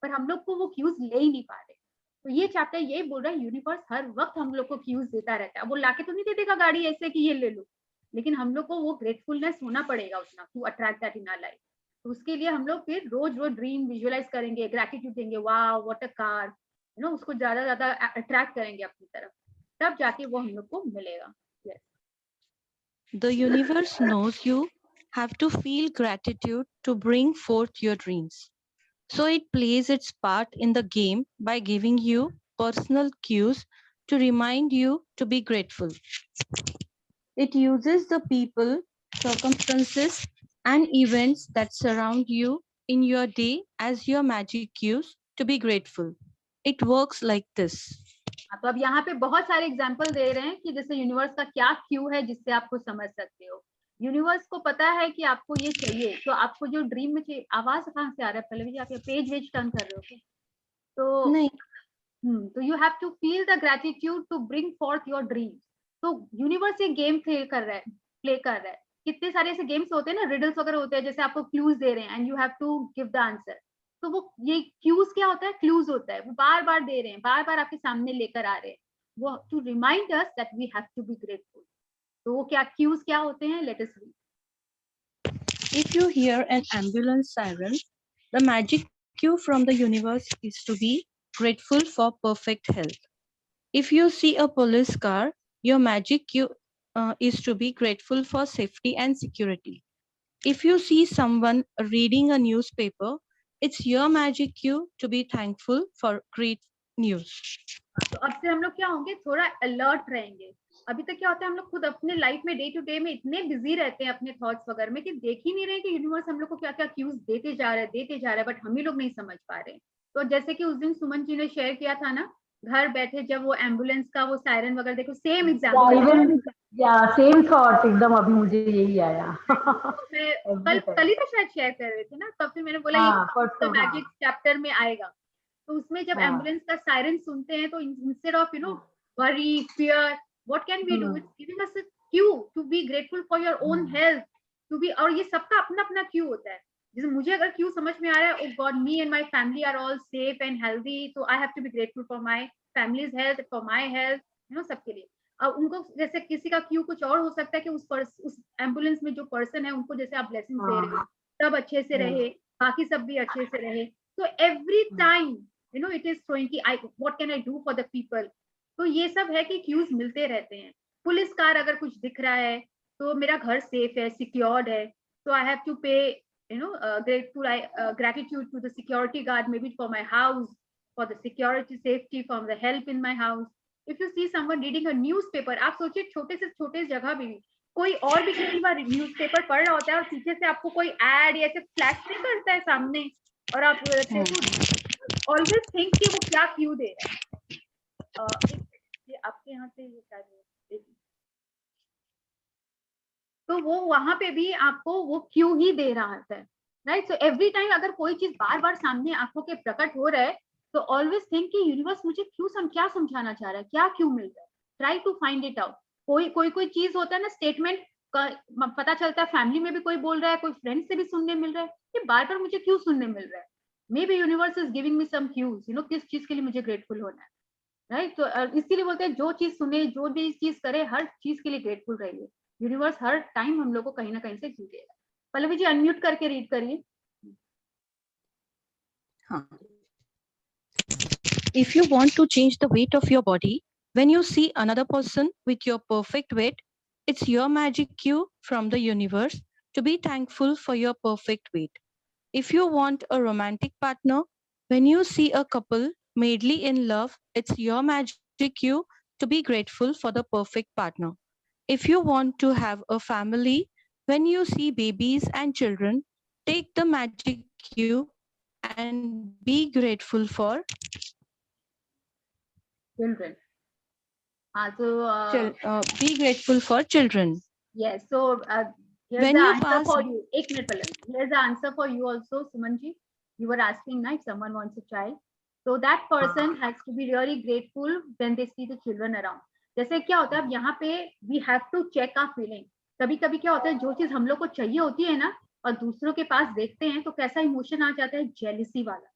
पर हम लोग को वो क्यूज ले ही नहीं पा रहे। तो ये चैप्टर ये बोल रहा है यूनिवर्स हर वक्त हम लोग को क्यूज देता रहता है। वो लाके तो नहीं दे देगा गाड़ी ऐसे कि ये ले लो, लेकिन हम लोग को वो ग्रेटफुलनेस होना पड़ेगा उतना to attract that in our life. तो उसके लिए हम लोग फिर रोज रोज ड्रीम विजुअलाइज करेंगे, ग्रेटिट्यूड देंगे, वाह what a car, you know, उसको ज्यादा ज्यादा अट्रैक्ट करेंगे अपनी तरफ, तब जाके वो हम लोग को मिलेगा। yes. The universe knows you have to feel gratitude to bring forth your dreams. So it plays its part in the game by giving you personal cues to remind you to be grateful. It uses the people, circumstances, and events that surround you in your day as your magic cues to be grateful. It works like this. तो अब यहाँ पे बहुत सारे example दे रहे हैं कि जैसे यूनिवर्स का क्या क्यू है जिससे आपको समझ सकते हो। यूनिवर्स को पता है कि आपको ये चाहिए, तो आपको जो ड्रीम में चाहिए। आवाज कहाँ से आ रहा है? पहले भी आप पेज वेज टर्न कर रहे हो क्या? तो नहीं, तो you have to feel the gratitude to bring forth your dream. तो यूनिवर्स ये गेम प्ले कर रहा है। कितने सारे ऐसे गेम्स होते हैं ना, रिडल्स वगैरह होते हैं, जैसे आपको क्लूज दे रहे हैं and you have to give the answer. तो वो ये क्यूज क्या होता है? क्लूज होता है, वो बार बार दे रहे हैं, बार बार आपके सामने लेकर आ रहे हैं, वो to remind us that we have to be grateful. तो वो क्या क्यूज क्या होते हैं? Let us read. If you hear an ambulance siren, the magic cue from the universe is to be grateful for perfect health. If you see a police car, your magic cue is to be grateful for safety and security. If you see someone reading a newspaper, it's your magic cue to be thankful for great news. तो अब से हम लोग क्या होंगे? थोड़ा alert रहेंगे। अभी तक क्या होता है, हम लोग खुद अपने लाइफ में डे टू डे में इतने बिजी रहते हैं अपने थॉट्स वगैरह में कि देख ही नहीं रहे कि यूनिवर्स हम लोग को क्या क्या क्यूज देते जा रहा है, बट हम ही लोग नहीं समझ पा रहे। तो जैसे कि उस दिन सुमन जी ने शेयर किया था ना, घर बैठे जब वो एम्बुलेंस का वो सायरन वगैरह देखो, सेम एग्जाम्पल, सेम थॉट एकदम अभी मुझे यही आया। मैं कल ही तो शायद शेयर कर रहे थे ना, तब फिर मैंने बोला ये मैजिक चैप्टर में आएगा। तो उसमें जब एम्बुलेंस का सायरन सुनते हैं तो instead of worry, fear, what can we do? It's giving us a cue to be grateful for your own health, to be, और ये सबका अपना अपना क्यू होता है। जैसे मुझे अगर क्यू समझ में आ रहा है, oh God, me and my family are all safe and healthy, so I have to be grateful for my family's health, for my health, सबके लिए। अब उनको जैसे किसी का क्यू कुछ और हो सकता है कि उस एम्बुलेंस में जो पर्सन है उनको जैसे आप ब्लेसिंग दे रहे हो, सब अच्छे से रहे, बाकी सब भी अच्छे से रहे। तो every time it is showing कि what can I do for the people। तो ये सब है कि क्यूज मिलते रहते हैं। पुलिस कार अगर कुछ दिख रहा है तो मेरा घर सेफ है, सिक्योर्ड है, तो आई हैव टू पे gratitude to the security guard, maybe for my house, for the security, safety, from the help in my house. If you see someone reading a newspaper, आप सोचिए छोटे से छोटे जगह भी कोई और भी कितनी बार न्यूज़पेपर पढ़ रहा होता है और पीछे से आपको कोई एड या ऐसे फ्लैश नहीं करता है सामने, और आप ऑलवेज थिंक कि वो क्या क्यू दे रहा है। ये आपके यहाँ से ये क्या है, तो वो वहां पे भी आपको वो क्यू ही दे रहा है, राइट। सो एवरी टाइम अगर कोई चीज बार बार सामने आंखों के प्रकट हो रहा है तो ऑलवेज थिंक कि यूनिवर्स मुझे क्या समझाना चाह रहा है, क्या क्यू मिल रहा है, try to find it out. कोई चीज होता है ना, स्टेटमेंट पता चलता है, फैमिली में भी कोई बोल रहा है, कोई फ्रेंड से भी सुनने मिल रहा है, ये बार बार मुझे क्यों सुनने मिल रहा है, maybe universe is giving me some cues, किस चीज के लिए मुझे ग्रेटफुल होना है, राइट? तो इसीलिए बोलते हैं जो चीज सुने, जो भी चीज करे, हर चीज के लिए ग्रेटफुल रहिए। यूनिवर्स हर टाइम हम लोग को कहीं ना कहीं से जीतेगा। पल्लवी जी अनम्यूट करके रीड करिए। If you want to change the weight of your body, when you see another person with your perfect weight, it's your magic cue from the universe to be thankful for your perfect weight. If you want a romantic partner, when you see a couple madly in love, it's your magic cue to be grateful for the perfect partner. If you want to have a family, when you see babies and children, take the magic cue and be grateful for children. So be grateful for children. Yes. So here's When the you answer pass- for you. Ek minute, Pallavi. Here's the answer for you also, Sumanji. You were asking, na, if someone wants a child. So that person has to be really grateful when they see the children around. जैसे क्या होता है अब यहाँ पे we have to check our feeling. कभी कभी क्या होता है जो चीज हम लोग को चाहिए होती है ना और दूसरों के पास देखते हैं तो कैसा इमोशन आ जाता है, जेलिसी वाला.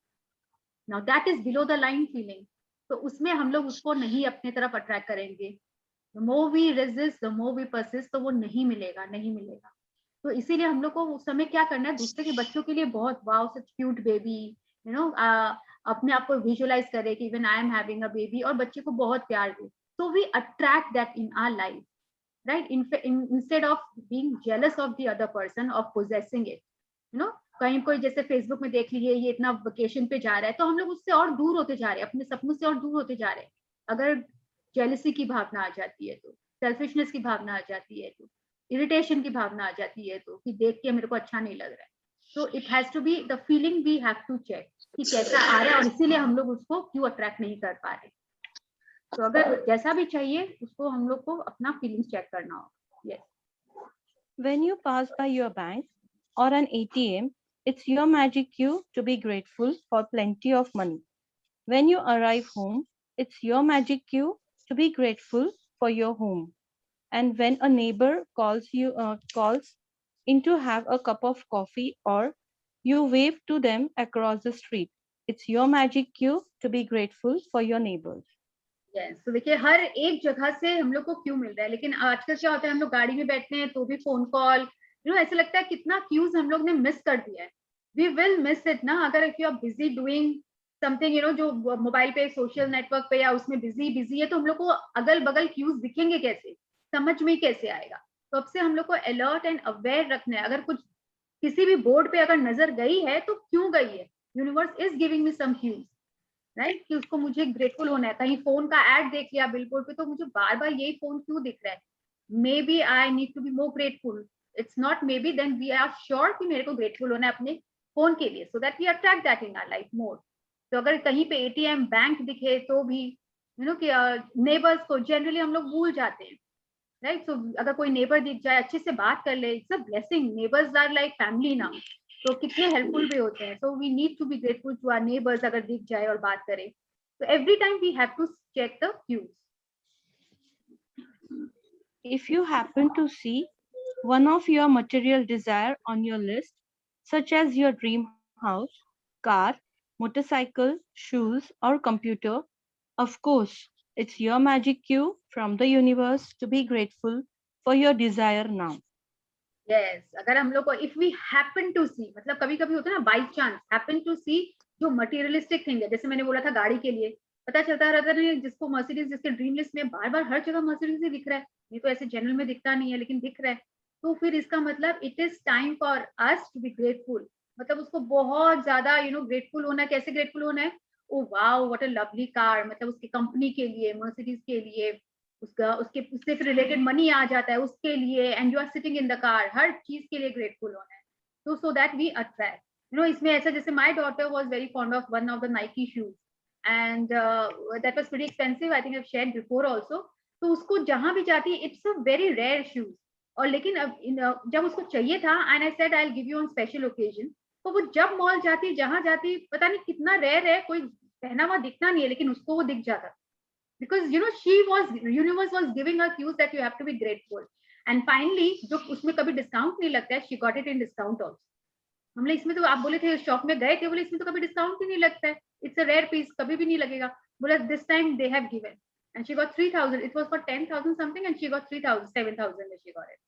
Now that is below the line feeling. तो उसमें हम लोग उसको नहीं अपने तरफ अट्रैक्ट करेंगे. The more we resist, the more we persist, तो वो नहीं मिलेगा, नहीं मिलेगा. तो इसीलिए हम लोग को उस समय क्या करना है, दूसरे के बच्चों के लिए बहुत वाओ सच क्यूट बेबी, अपने आप को विजुअलाइज करे कि even I am having a baby और बच्चे को बहुत प्यार दे. So we attract that in our life, right? Instead of being jealous of the other person, of possessing it, कहीं कोई जैसे फेसबुक में देख लीजिए ये इतना वेकेशन पे जा रहा है तो हम लोग उससे और दूर होते जा रहे हैं, अपने सपनों से और दूर होते जा रहे हैं. अगर जेलसी की भावना आ जाती है तो, सेल्फिशनेस की भावना आ जाती है तो, इरिटेशन की भावना आ जाती है तो, कि देख के मेरे को अच्छा नहीं लग रहा है. तो it has to be the feeling, we have to check कि कैसा आ रहा है और इसीलिए हम लोग उसको क्यों अट्रैक्ट नहीं कर पा रहे. तो अगर जैसा भी चाहिए उसको हम लोग को अपना फीलिंग्स चेक करना होगा. Yes. When you pass by your bank or an ATM, it's your magic cue to be grateful for plenty of money. When you arrive home, it's your magic cue to be grateful for your home. And when a neighbor calls in to have a cup of coffee or you wave to them across the street, it's your magic cue to be grateful for your neighbors. Yes. तो देखिए हर एक जगह से हम लोग को Q मिल रहा है, लेकिन आजकल क्या होता है हम लोग गाड़ी में बैठते हैं तो भी फोन कॉल, ऐसे लगता है कितना क्यूज हम लोग ने मिस कर दिया है. वी विल मिस इट ना, अगर if you are busy doing something जो मोबाइल पे सोशल नेटवर्क पे या उसमें बिजी है तो हम लोग को अगल बगल क्यूज दिखेंगे कैसे, समझ में कैसे आएगा. तो अब से हम लोग को अलर्ट एंड अवेयर रखना है. अगर कुछ किसी भी बोर्ड पे अगर नजर गई है तो क्यों गई है, universe is giving me some cues, right, कि उसको मुझे ग्रेटफुल होना है. कहीं फोन का एड देख लिया बिलबोर्ड पे तो मुझे बार बार यही फोन क्यों दिख रहा है, maybe I need to be more grateful. It's not maybe, then we are sure कि मेरे को ग्रेटफुल होना है अपने फोन के लिए, so that we attract that in our life more. तो अगर कहीं पे एटीएम बैंक दिखे तो भी कि नेबर्स को जनरली हम लोग भूल जाते हैं, राइट. सो अगर कोई नेबर दिख जाए अच्छे से बात कर ले, it's a blessing. Neighbours are like family now, तो कितने हेल्पफुल भी होते हैं. So we need to be grateful to our neighbours अगर दिख जाए और बात करे. So every time we have to check the cues. If you happen to see one of your material desire on your list, such as your dream house, car, motorcycle, shoes, or computer, of course, it's your magic cue from the universe to be grateful for your desire now. Yes, अगर हम लोग को if we happen to see, मतलब कभी कभी होता है ना by chance, happen to see जो मटीरियलिस्टिक थिंग है, जैसे मैंने बोला था गाड़ी के लिए पता चलता रहता है जिसको मर्सिडीज, जिसके ड्रीम लिस्ट में बार बार हर जगह मर्सिडीज ही दिख रहा है, ये तो ऐसे जनरल में दिखता नहीं है लेकिन दिख रहा है, तो फिर इसका मतलब it is time for us to be grateful. मतलब उसको बहुत ज्यादा ग्रेटफुल होना है. कैसे ग्रेटफुल होना है, oh wow what a lovely car, मतलब उसकी कंपनी के लिए, मर्सिडीज के लिए, उससे फिर रिलेटेड मनी आ जाता है उसके लिए, and you are sitting in the car, हर चीज के लिए ग्रेटफुल होना है. तो सो दैट वी अट्रैक्ट. इसमें ऐसा जैसे my daughter was very fond of one of the Nike shoes and that was pretty expensive, I think I've shared before also. तो उसको जहां भी जाती है it's a very rare shoes, और लेकिन अब जब उसको चाहिए था and I said I'll give you on special occasion, तो वो जब मॉल जाती जहां जाती पता नहीं कितना रेयर है, कोई पहना हुआ दिखना नहीं है लेकिन उसको वो दिख जाता, because universe was giving her cues that you have to be grateful. And finally जो उसमें कभी डिस्काउंट नहीं लगता है, she got it in discount also. हमने इसमें तो आप बोले थे शॉप में गए थे, बोले इसमें तो कभी डिस्काउंट भी नहीं लगता है, इट्स अ रेयर पीस, कभी भी नहीं लगेगा। बोला this time they have given and she got 3,000. It was for 10,000 something and she got 3,000, 7,000 and she got it.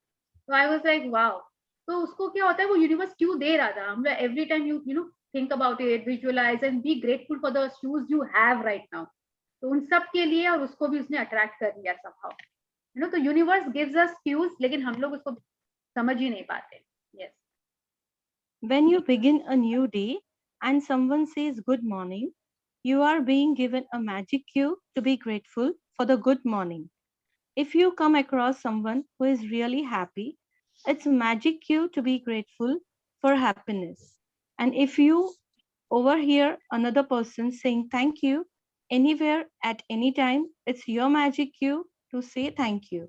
So I was like wow. तो उसको क्या होता है, वो यूनिवर्स क्यों दे रहा था, हम लोग every time you know think about it, visualise and be grateful for the shoes you have right now. तो उन सब के लिए, और उसको भी उसने अट्रैक्ट कर लिया somehow, यू नो। तो यूनिवर्स गिव्स अस क्यूज, लेकिन हम लोग उसको समझ ही नहीं पाते। Yes. When you begin a new day and someone says good morning, you are being given a magic cue to be grateful for the good morning. If you come across someone who is really happy, it's a magic cue to be grateful for happiness. And if you overhear another person saying thank you anywhere at any time, it's your magic cue to say thank you.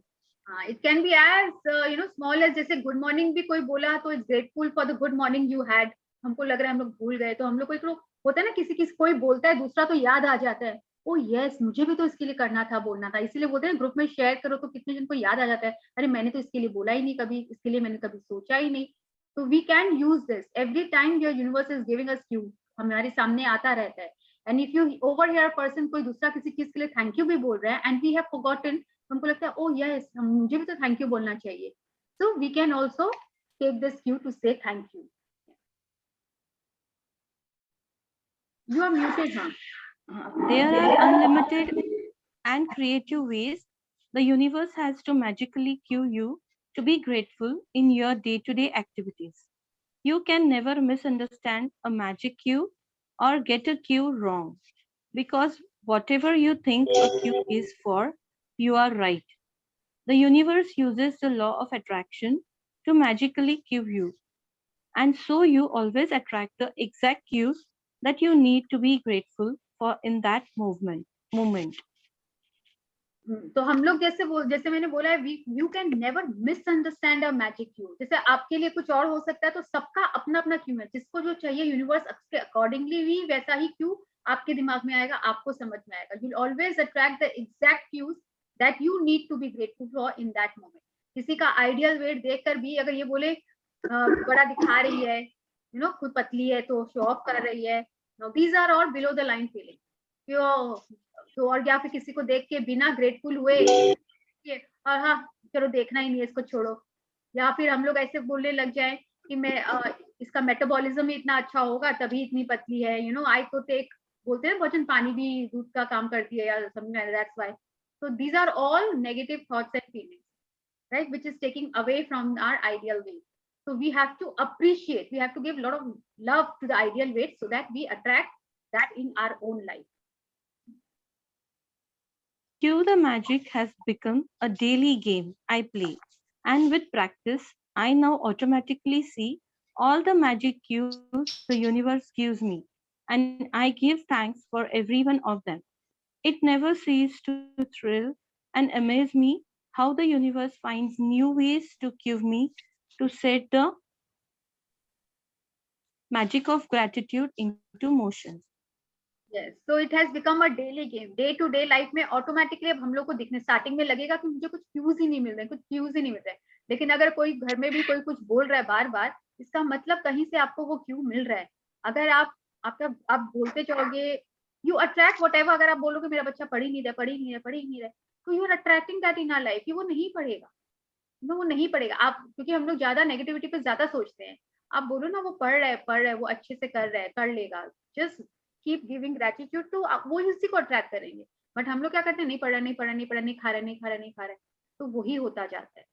हाँ, it can be as you know small as, जैसे good morning भी कोई बोला तो it's grateful for the good morning you had. हमको लग रहा है हम लोग भूल गए, तो हम लोग को एक होता है ना, किसी कोई बोलता है दूसरा तो याद आ जाता है, ओ यस मुझे भी तो इसके लिए करना था, बोलना था। इसीलिए बोलते हैं ग्रुप में शेयर करो तो कितने जन को याद आ जाता है, अरे मैंने तो इसके लिए बोला ही नहीं कभी, इसके लिए मैंने कभी सोचा ही नहीं। तो we can use this every time your universe is giving us cue, हमारे सामने आता रहता है। And if you overhear person, कोई दूसरा किसी चीज के लिए थैंक यू भी बोल रहा है एंड वी हैव फॉरगॉटन, हमको लगता है ओ यस मुझे भी तो थैंक यू बोलना चाहिए। So we can also take this cue to say thank you. You are muted, huh? There are unlimited and creative ways the universe has to magically cue you to be grateful in your day-to-day activities. You can never misunderstand a magic cue or get a cue wrong, because whatever you think a cue is for, you are right. The universe uses the law of attraction to magically cue you, and so you always attract the exact cues that you need to be grateful for in that moment. तो हम लोग जैसे मैंने बोला है, you can never misunderstand a magic Q. जैसे आपके लिए कुछ और हो सकता है, तो सबका अपना अपना क्यू है, जिसको जो चाहिए यूनिवर्स के अकॉर्डिंगली भी वैसा ही क्यू आपके दिमाग में आएगा, आपको समझ में आएगा। You always attract the exact cues that you need to be grateful for in that moment. किसी का आइडियल वेट देखकर भी अगर ये बोले बड़ा दिखा रही है, यू नो खुद पतली है तो शो ऑफ कर रही है, these are all below the line feeling. तो और या फिर किसी को देख के बिना ग्रेटफुल हुए और हाँ चलो देखना ही नहीं है इसको, छोड़ो। या फिर हम लोग ऐसे बोलने लग जाए कि मैं इसका मेटाबॉलिज्म ही इतना अच्छा होगा तभी इतनी पतली है, यू नो आई तो टेक, बोलते हैं भोजन पानी भी दूध का काम करती है या something that's why. So these are all negative thoughts and feelings, right, which is taking away from our ideal weight. So we have to appreciate, we have to give a lot of love to the ideal weight so that we attract that in our own life. Cue the magic has become a daily game I play, and with practice, I now automatically see all the magic cues the universe gives me, and I give thanks for every one of them. It never ceases to thrill and amaze me how the universe finds new ways to cue me to set the magic of gratitude into motion. Yes, so it has become a daily game. Day to day life में automatically अब हम लोग को दिखने starting में लगेगा कि मुझे कुछ क्यूज ही नहीं मिल रहे, कुछ क्यूज ही नहीं मिल रहे, लेकिन अगर कोई घर में भी कोई कुछ बोल रहा है बार बार, इसका मतलब कहीं से आपको वो क्यू मिल रहा है। अगर आप बोलते जाओगे, यू अट्रैक्ट वट एवर। अगर आप बोलोगे मेरा बच्चा पढ़ ही नहीं रहा, पढ़ ही नहीं रहा, पढ़ ही नहीं रहा, तो you are attracting that in our life कि वो नहीं पढ़ेगा, वो नहीं पढ़ेगा। आप क्योंकि हम लोग ज्यादा नेगेटिविटी पे ज्यादा सोचते हैं, आप बोलो ना वो पढ़ रहा है, वो अच्छे से कर रहा है, कर लेगा, just keep giving gratitude to, वो इसी को अट्रैक्ट करेंगे। बट हम लोग क्या करते हैं, नहीं पढ़ा, नहीं पढ़ा, नहीं पढ़ा, नहीं खा रहा, नहीं खा रहा, नहीं खा रहा, तो वही होता जाता है।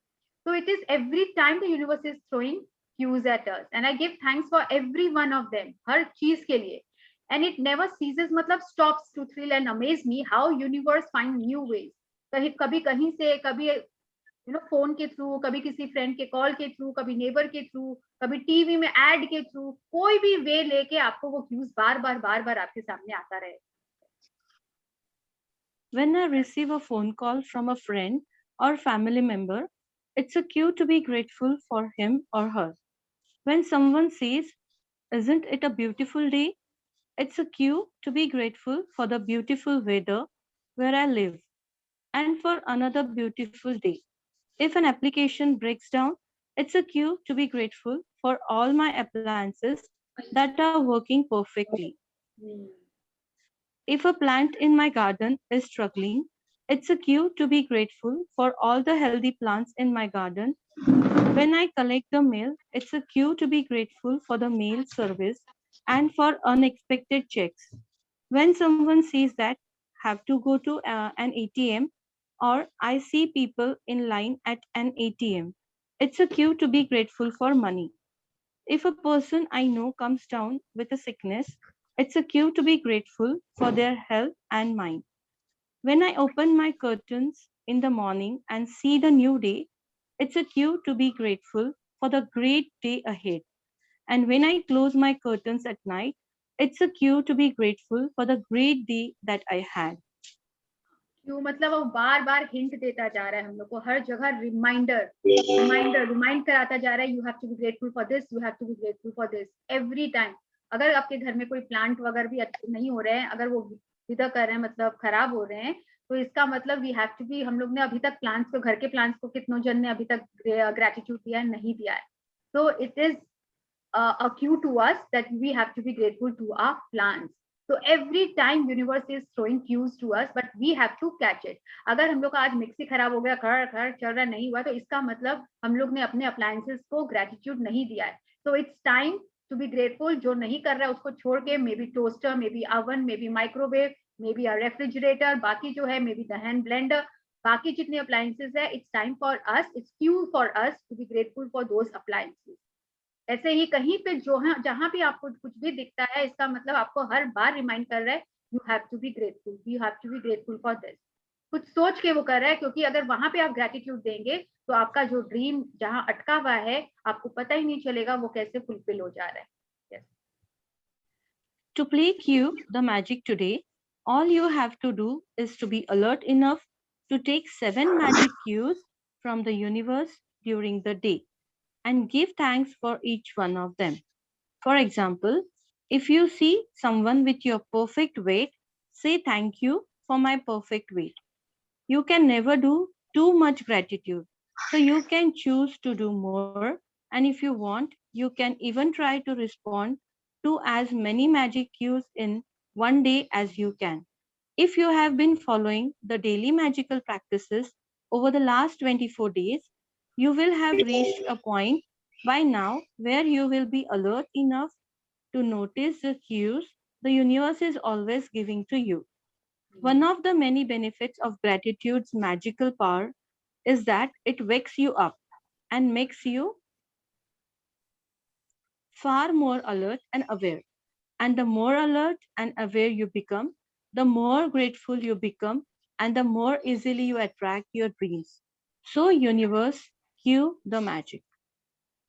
So it is every time the universe is throwing cues at us, and I give thanks for every one of them, हर चीज के लिए, and it never ceases, मतलब stops to thrill and amaze me how universe find new ways। कभी कहीं से, कभी you know phone के through, कभी किसी फ्रेंड के कॉल के थ्रू, कभी नेबर के थ्रू, कभी टीवी में एड के थ्रू, कोई भी वे लेके आपको वो क्यूज बार बार आपके सामने आता रहे। When I receive a phone call from a friend or family member, it's a cue to be grateful for him or her. When someone says, "Isn't it a beautiful day?" it's a cue to be grateful for the beautiful weather where I live and for another beautiful day. If an application breaks down, It's a cue to be grateful for all my appliances that are working perfectly. If a plant in my garden is struggling, it's a cue to be grateful for all the healthy plants in my garden. When I collect the mail, it's a cue to be grateful for the mail service and for unexpected checks. When someone says that have to go to an ATM, or I see people in line at an ATM, it's a cue to be grateful for money. If a person I know comes down with a sickness, it's a cue to be grateful for their health and mind. When I open my curtains in the morning and see the new day, it's a cue to be grateful for the great day ahead. And when I close my curtains at night, it's a cue to be grateful for the great day that I had. क्यों मतलब वो बार बार hint देता जा रहा है हम लोग को, हर जगह रिमाइंड कराता जा रहा है, you have to be grateful for this, you have to be grateful for this every time. अगर आपके घर में कोई प्लांट वगैरह भी अच्छे नहीं हो रहे हैं, अगर वो विदा कर रहे हैं मतलब खराब हो रहे हैं, तो इसका मतलब वी हैव टू बी, हम लोग ने अभी तक प्लांट्स को, घर के प्लांट्स को कितनों जन ने अभी तक ग्रेटिट्यूड दिया है, नहीं दिया है. So it is a cue to us that we have to be grateful to our plants. So every time universe is throwing cues to us, but we have to catch it. अगर हम लोग का आज mixie खराब हो गया, खड़ चल रहा नहीं हुआ, तो इसका मतलब हम लोग ने अपने अप्लायंसेस को ग्रेटिट्यूड नहीं दिया है. So it's time to be grateful. जो नहीं कर रहा है उसको छोड़ के, may be toaster, may be oven, may be microwave, may be a refrigerator, बाकी जो है may be the hand blender, बाकी जितने अप्लायंसेस है, it's time for us, it's cue for us to be grateful for those appliances. ऐसे ही कहीं पे जो है, जहां भी आपको कुछ भी दिखता है, इसका मतलब आपको हर बार रिमाइंड कर रहा है, you have to be grateful, you have to be grateful for this. कुछ सोच के वो कर रहा है, क्योंकि अगर वहां पे आप ग्रेटिट्यूड देंगे तो आपका जो ड्रीम जहां अटका हुआ है, आपको पता ही नहीं चलेगा वो कैसे फुलफिल हो जा रहा है. yes. To play Cue the Magic today, all you have to do is to be alert enough to take 7 magic cues from the universe during the day and give thanks for each one of them. For example, if you see someone with your perfect weight, say thank you for my perfect weight. You can never do too much gratitude, so you can choose to do more, and if you want, you can even try to respond to as many magic cues in one day as you can. If you have been following the daily magical practices over the last 24 days, you will have reached a point by now where you will be alert enough to notice the cues the universe is always giving to you. One of the many benefits of gratitude's magical power is that it wakes you up and makes you far more alert and aware. And the more alert and aware you become, the more grateful you become, and the more easily you attract your dreams. So universe, cue the magic.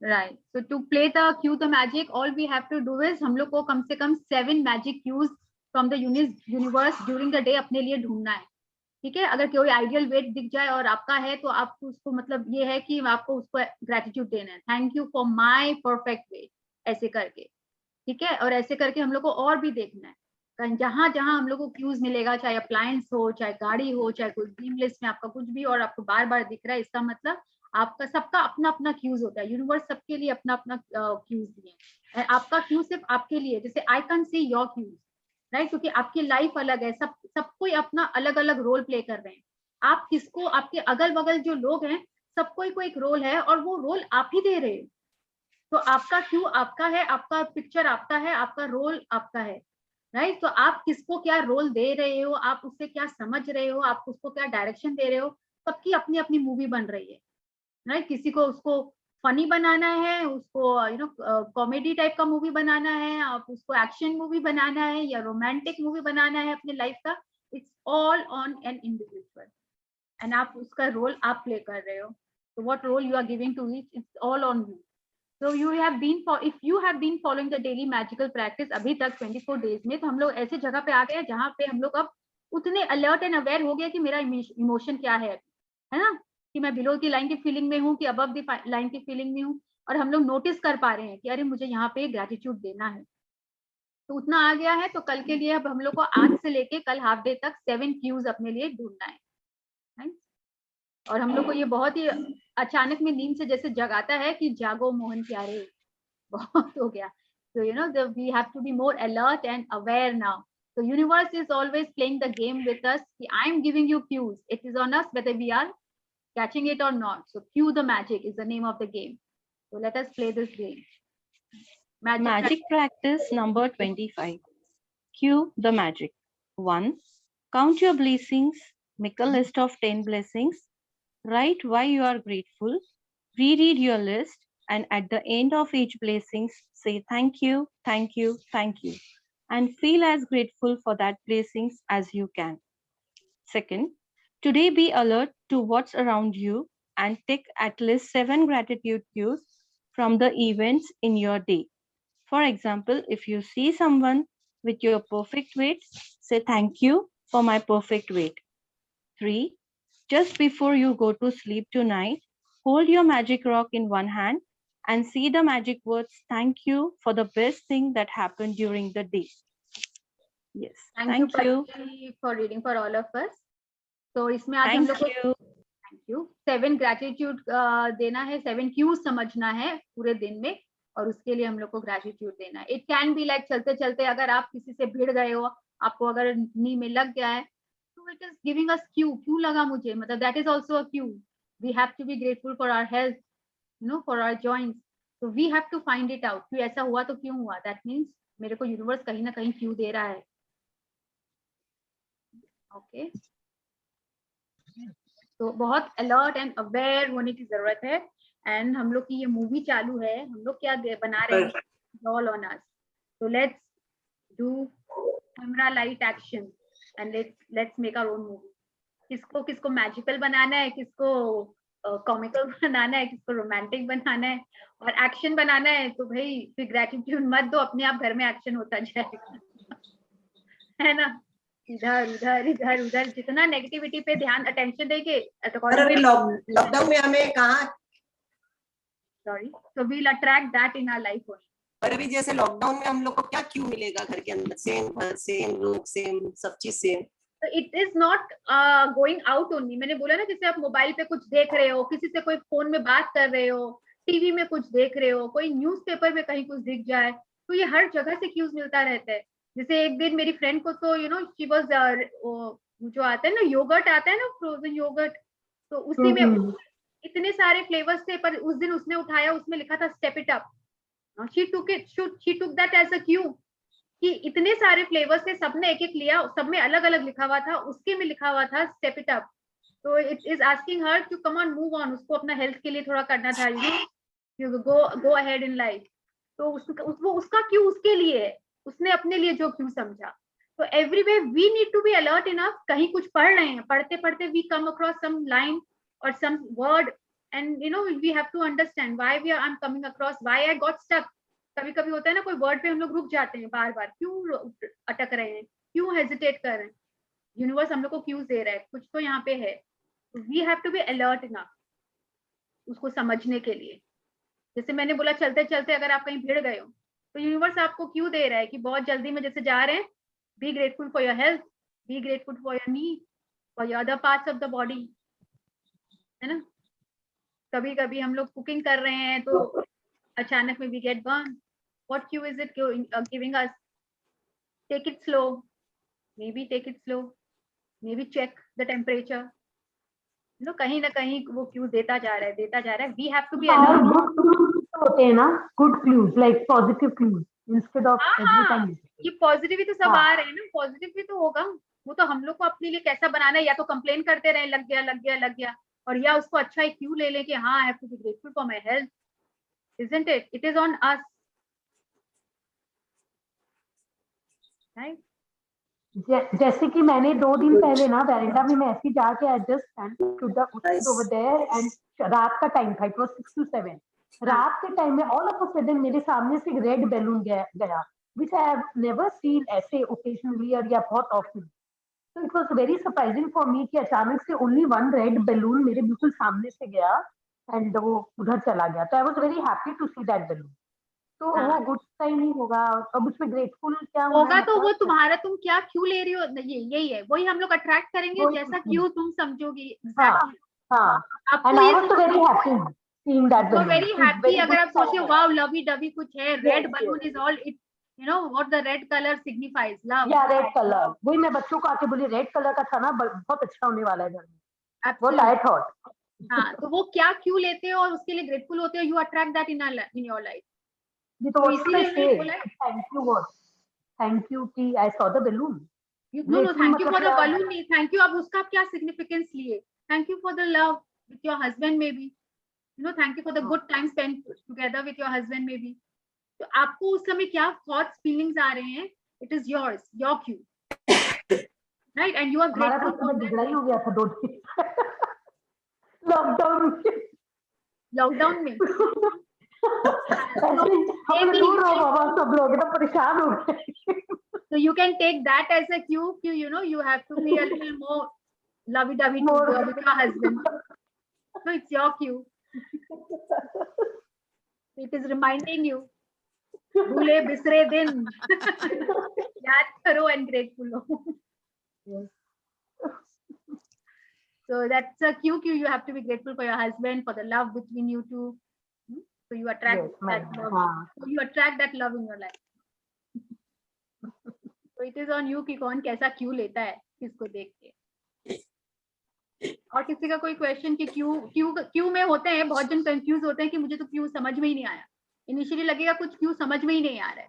Right. So to play the cue the magic, all we have to do is हम लोग को कम से कम 7 magic cues from the universe during the day अपने लिए ढूंढना है. ठीक है, अगर कोई आइडियल वेट दिख जाए और आपका है, तो आपको उसको मतलब ये है कि आपको उसको ग्रेटिट्यूड देना है, thank you for my perfect weight, ऐसे करके. ठीक है, और ऐसे करके हम लोग को और भी देखना है, जहां जहां हम लोग को क्यूज मिलेगा, चाहे अप्लायंस हो, चाहे गाड़ी हो, चाहे कोई ड्रीम लिस्ट में आपका कुछ भी और आपको बार बार दिख रहा है, इसका मतलब आपका सबका अपना अपना क्यूज होता है. यूनिवर्स सबके लिए अपना अपना क्यूज दिए हैं. आपका क्यूज सिर्फ आपके लिए, जैसे I can see your cues, right, क्योंकि आपकी लाइफ अलग है, सब कोई अपना अलग अलग रोल प्ले कर रहे हैं. आप किसको, आपके अगल बगल जो लोग हैं, सबको को एक रोल है और वो रोल आप ही दे रहे हैं. तो आपका क्यू आपका है, आपका पिक्चर आपका है, आपका रोल आपका है, राइट. तो आप किसको क्या रोल दे रहे हो, आप उससे क्या समझ रहे हो, आप उसको क्या डायरेक्शन दे रहे हो, सबकी अपनी अपनी मूवी बन रही है, राइट. किसी को उसको फनी बनाना है, उसको कॉमेडी टाइप का मूवी बनाना है, आप उसको एक्शन मूवी बनाना है या रोमांटिक मूवी बनाना है अपने लाइफ का. It's all on an individual, and आप उसका रोल आप प्ले कर रहे हो. So what role you are giving to it, it's all on you. So you have been if you have been following the daily magical practice अभी तक 24 days में, तो हम लोग ऐसे जगह पे आ गए जहाँ पे हम लोग अब उतने अलर्ट एंड अवेयर हो गए कि मेरा इमोशन क्या है ना, कि मैं बिलो की लाइन की फीलिंग में हूँ कि अबव द लाइन की फीलिंग में हूँ, और हम लोग नोटिस कर पा रहे हैं कि अरे मुझे यहाँ पे ग्रेटिट्यूड देना है. तो उतना आ गया है, तो कल के लिए अब हम लोग को आज से लेके कल हाफ डे तक 7 क्यूज अपने लिए ढूंढना है. और हम लोग को ये बहुत ही अचानक में नींद से जैसे जगाता है कि जागो मोहन प्यारे, बहुत हो गया. So we have to be more alert and aware now. So universe is always playing the game with us. I'm giving you cues. It is on us whether we are catching it or not. So cue the magic is the name of the game. So let us play this game. Magic practice number 25. Cue the magic. 1. Count your blessings. Make a list of 10 blessings. Write why you are grateful. Reread your list, and at the end of each blessings, say thank you, thank you, thank you, and feel as grateful for that blessings as you can. Second, today be alert to what's around you and take at least 7 gratitude cues from the events in your day. For example, if you see someone with your perfect weight, say thank you for my perfect weight. 3. Just before you go to sleep tonight, hold your magic rock in one hand and see the magic words thank you for the best thing that happened during the day. Yes, thank you for reading for all of us. So इसमें आज हम लोग को thank you 7 gratitude देना है, 7 cues समझना है पूरे दिन में, और उसके लिए हम लोग को gratitude देना है. It can be like चलते चलते अगर आप किसी से भिड़ गए हो, आपको अगर नी में लग गया है, so it is giving us cue. क्यों लगा मुझे, मतलब that is also a cue. We have to be grateful for our health, for our joints. So we have to find it out. क्यों ऐसा हुआ तो क्यों हुआ? That means मेरे को यूनिवर्स कहीं ना कहीं क्यू दे रहा है. ओके, तो बहुत अलर्ट एंड अवेयर होने की जरूरत है. एंड हम लोग की ये मूवी चालू है, हम लोग क्या बना रहे हैं, all on us. So let's do camera light action and let's make our own movie. किसको मैजिकल बनाना है, किसको कॉमिकल बनाना है, किसको रोमांटिक बनाना है और एक्शन बनाना है, तो भाई फिर ग्रेटिट्यूड मत दो, अपने आप घर में एक्शन होता जाएगा. है ना, इधर उधर इधर उधर जितना नेगेटिविटी पे ध्यान अटेंशन देंगे, लॉकडाउन में हमें कहाँ, sorry, so we'll attract that in our life only. पर अभी जैसे लॉकडाउन में हम लोग को क्या क्यों मिलेगा घर के अंदर, सेम लोग, सेम सब चीज same. It is not going out only. मैंने बोला ना, जैसे आप मोबाइल पे कुछ देख रहे हो, किसी से कोई फोन में बात कर रहे हो, टीवी में कुछ देख रहे हो, कोई न्यूज़पेपर में कहीं कुछ दिख जाए, तो ये हर जगह से क्यूज मिलता रहता है. जैसे एक दिन मेरी फ्रेंड को तो शी वाज जो आता है ना, योगर्ट आता है ना, फ्रोजन योगर्ट, तो उसी में इतने सारे फ्लेवर्स थे, पर उस दिन उसने उठाया, उसमें लिखा था step it up. She took that as a cue कि इतने सारे फ्लेवर्स थे, सबने एक एक लिया, सब में अलग अलग लिखा हुआ था, उसके में लिखा हुआ था स्टेप इट अप. तो it is asking her to come on, move on. उसको अपना हेल्थ के लिए थोड़ा करना था, गो अहेड इन लाइफ. तो उसका क्यू उसके लिए है, उसने अपने लिए जो क्यू समझा. तो every way we need to be alert enough. कहीं कुछ पढ़ रहे हैं, पढ़ते पढ़ते we come across some line और some word, and we have to understand why I am coming across, why I got stuck. कभी कभी होता है ना, कोई वर्ड पे हम लोग रुक जाते हैं बार बार, क्यों अटक रहे हैं, क्यों हेजिटेट कर रहे हैं. यूनिवर्स हम लोग को क्यूज दे रहा है, कुछ तो यहाँ पे है. We have to be alert enough उसको समझने के लिए. जैसे मैंने बोला, चलते चलते अगर आप कहीं भिड़ गए हो, तो यूनिवर्स आपको क्यों दे रहा है कि बहुत जल्दी में जैसे जा रहे हैं, B grateful for your health, B grateful for your knee, for your other parts of the body, है ना. कभी कभी हम लोग कुकिंग कर रहे हैं तो अचानक में we get burn. What cue is it giving us? Take it slow. Maybe take it slow. Maybe check the temperature. कहीं ना कहीं वो क्यू देता जा रहा है. We have to be alert. होते हैं ना, good clues, like positive clues instead of every time. ये पॉजिटिव भी तो सब आ रहे हैं ना, पॉजिटिव भी तो होगा. वो तो हम लोग को अपने लिए कैसा बनाना है, या तो कंप्लेन करते रहे लग गया, और या उसको अच्छा एक क्यू ले कि हाँ, I have to be grateful for my health. Isn't it? It is on us. Right? जैसे कि मैंने 2 दिन पहले ना वेरेंडा में मैं ऐसे जाके एडजस्ट ओवर देयर, एंड रात का टाइम था, इट वाज 6 to 7. रात के टाइम में ऑल ऑफ अ सडन मेरे सामने से एक रेड बैलून गया which I have never seen ऐसे ओकेजनली और या बहुत ऑफन. तो it was very surprising for me कि अचानक से ओनली 1 रेड बैलून मेरे बिल्कुल सामने से गया एंड वो उधर चला गया. तो I was very happy to see that balloon. तो वो गुड साइन ही होगा. अब उसमें ग्रेटफुल क्या होगा, तो वो तुम्हारा, तुम क्या क्यों ले रही हो, यही है, वही हम लोग अट्रैक्ट करेंगे जैसा क्यों तुम समझोगी. हाँ, आपको and I ये was so very happy seeing that so balloon. very It's happy very अगर good आप सोचिए sign. वाओ लवी डवी कुछ है, red Yes, balloon is all it, you know what the red color signifies, love. या red colour, वही मैं बच्चों को आके बोली रेड कलर का था ना, बहुत अच्छा होने वाला है घर में, what I thought. हाँ, तो वो क्या क्यों लेते हो और उसके लिए ग्रेटफुल होते हो, you attract that in your life. जी, तो what should I say? Thank you what? Thank you कि I saw the balloon. No thank you for the balloon नहीं, थैंक यू आप उसका क्या सिग्निफिकेंस लिए, thank you for the love with your husband maybe, you know, thank you for the good time spend together with your husband maybe. तो आपको उस समय क्या थॉट्स फीलिंग्स आ रहे हैं, it is yours, your cue, right, and you are grateful for that. बिगड़ा ही हो गया था 2 दिन लॉकडाउन में हम दूर रहो बाबा, सब लोग एकदम परेशान हो गए. So you can take that as a cue, you know, you have to be a little more lovey-dovey with your husband. So it's your cue. It is reminding you. भूले बिसरे दिन याद करो and grateful हो. So that's a cue. You have to be grateful for your husband, for the love between you two. So you attract that love. So you attract that love in your life. So it is on you कि कौन कैसा क्यों लेता है किसको देख के. और किसी का कोई क्वेश्चन कि क्यों में होते हैं, बहुत जन कंफ्यूज होते हैं कि मुझे तो क्यों समझ में ही नहीं आया. इनिशियली लगेगा कुछ क्यों समझ में ही नहीं आ रहा है,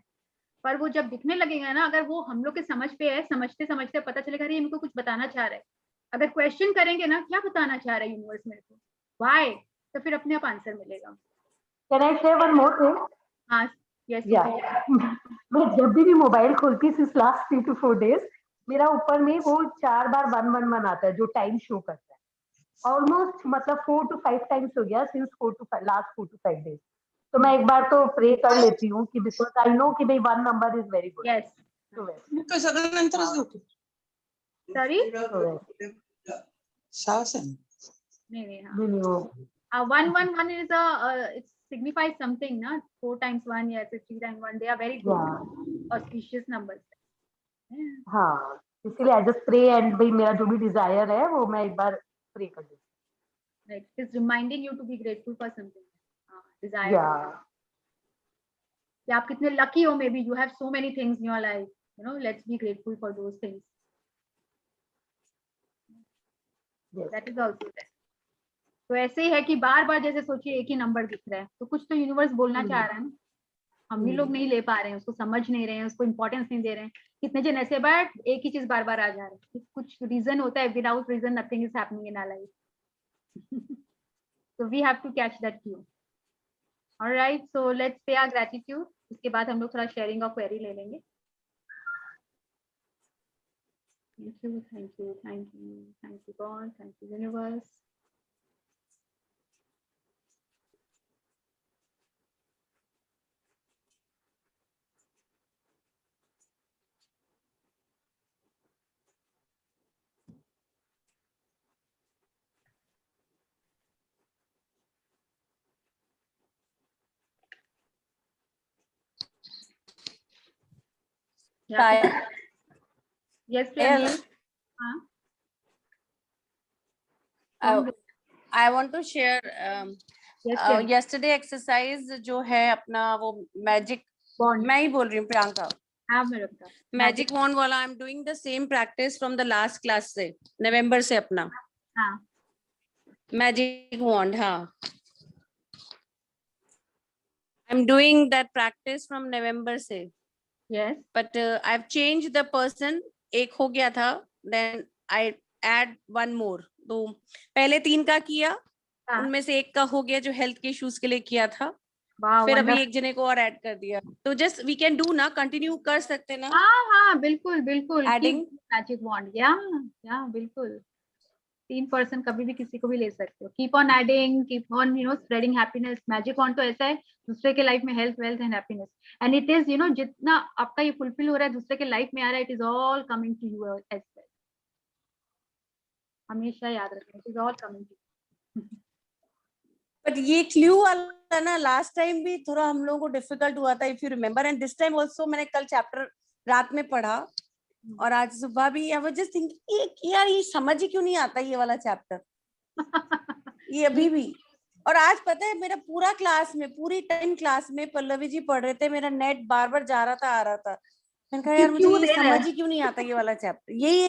पर वो जब दिखने लगेगा ना, अगर वो हम लोग के समझ पे है, समझते समझते पता चलेगा अरे इनको कुछ बताना चाह रहा है. अगर क्वेश्चन करेंगे ना क्या बताना चाह रहा है यूनिवर्स मेरे को, व्हाई, तो फिर अपने आप आंसर मिलेगा. Can I share one more thing? हाँ, yes. मैं जब भी मोबाइल खोलती हूँ since last 3 to 4 days, मेरा ऊपर में वो 4 बार 111 आता है जो टाइम शो करता है. ऑलमोस्ट मतलब 4 to 5 टाइम्स हो गया since 4 to 5 last 4 to 5 days. तो मैं एक बार तो प्रे कर लेती हूँ कि बिकॉज आई नो कि भाई 1 number is very good. Yes, तो सगळ्यांनंतरच घेऊ. सॉरी सावसन नहीं वो 111 is it signifies something na, 4 times 1, yes, 3 times 1, they are very good auspicious numbers. हाँ, इसलिए आई जस्ट प्रे एंड भाई मेरा जो भी डिजायर है वो मैं एक बार प्रे कर देती हूँ. Right, it is reminding you to be grateful for something. Desire. कि आप कितने लकी हो, may be you have so many things in your life, you know, let's be grateful for those things. That is also that. तो ऐसे ही है कि बार बार जैसे सोचिए एक ही नंबर दिख रहा है, तो कुछ तो यूनिवर्स बोलना चाह रहा है ना, हम ही लोग नहीं ले पा रहे हैं उसको, समझ नहीं रहे हैं उसको, इंपॉर्टेंस नहीं दे रहे हैं. कितने जन ऐसे बट एक ही चीज बार बार आ जा रहा है, कुछ रीजन होता है, without reason nothing is happening in our life. So we have to catch that cue. Alright, so let's pay our gratitude. उसके बाद हम लोग थोड़ा शेयरिंग ऑफ क्वेरी ले लेंगे. Thank you, thank you, thank you, thank you God, thank you universe. Yes, I want to share yesterday exercise जो है अपना वो magic wand, मैं ही बोल रही हूँ प्रियंका. हाँ मेरा magic wand वाला I'm doing the same practice from the last class से, नवंबर से अपना. हाँ magic wand, हाँ I'm doing that practice from November से. Yes. But I've changed the person. एक हो गया था, then I add one more. तो पहले 3 का किया, उनमें से एक का हो गया जो हेल्थ के इश्यूज के लिए किया था. फिर अभी एक जने को और ऐड कर दिया. तो जस्ट वी कैन डू ना, कंटिन्यू कर सकते ना. हाँ बिल्कुल बिल्कुल. एडिंग मैजिक वॉन्ड, या बिल्कुल 3% कभी भी किसी को भी ले सकते हो. Keep on adding, keep on you know spreading happiness. Magic wand तो ऐसा है दूसरे के लाइफ में health, wealth and happiness. And it is you know जितना आपका ये फुलफिल हो रहा है दूसरे के लाइफ में आ रहा है, it is all coming to you as well. हमेशा याद रखना, it is all coming to you. But ये क्लू वाला ना लास्ट टाइम भी थोड़ा हम लोगों को डिफिकल्ट हुआ था, if you remember. And this time also मैंने कल चैप्टर रात में पढ़ा और आज सुबह भी. आई वाज जस्ट थिंकिंग यार ये समझ ही क्यों नहीं आता ये वाला चैप्टर. ये अभी भी। और आज पता है मेरा पूरा क्लास में, पूरी 10 क्लास में पल्लवी जी पढ़ रहे थे, मेरा नेट बार बार जा रहा था आ रहा था। मैंने कहा यार मुझे ये समझ ही क्यों नहीं आता ये वाला चैप्टर, यही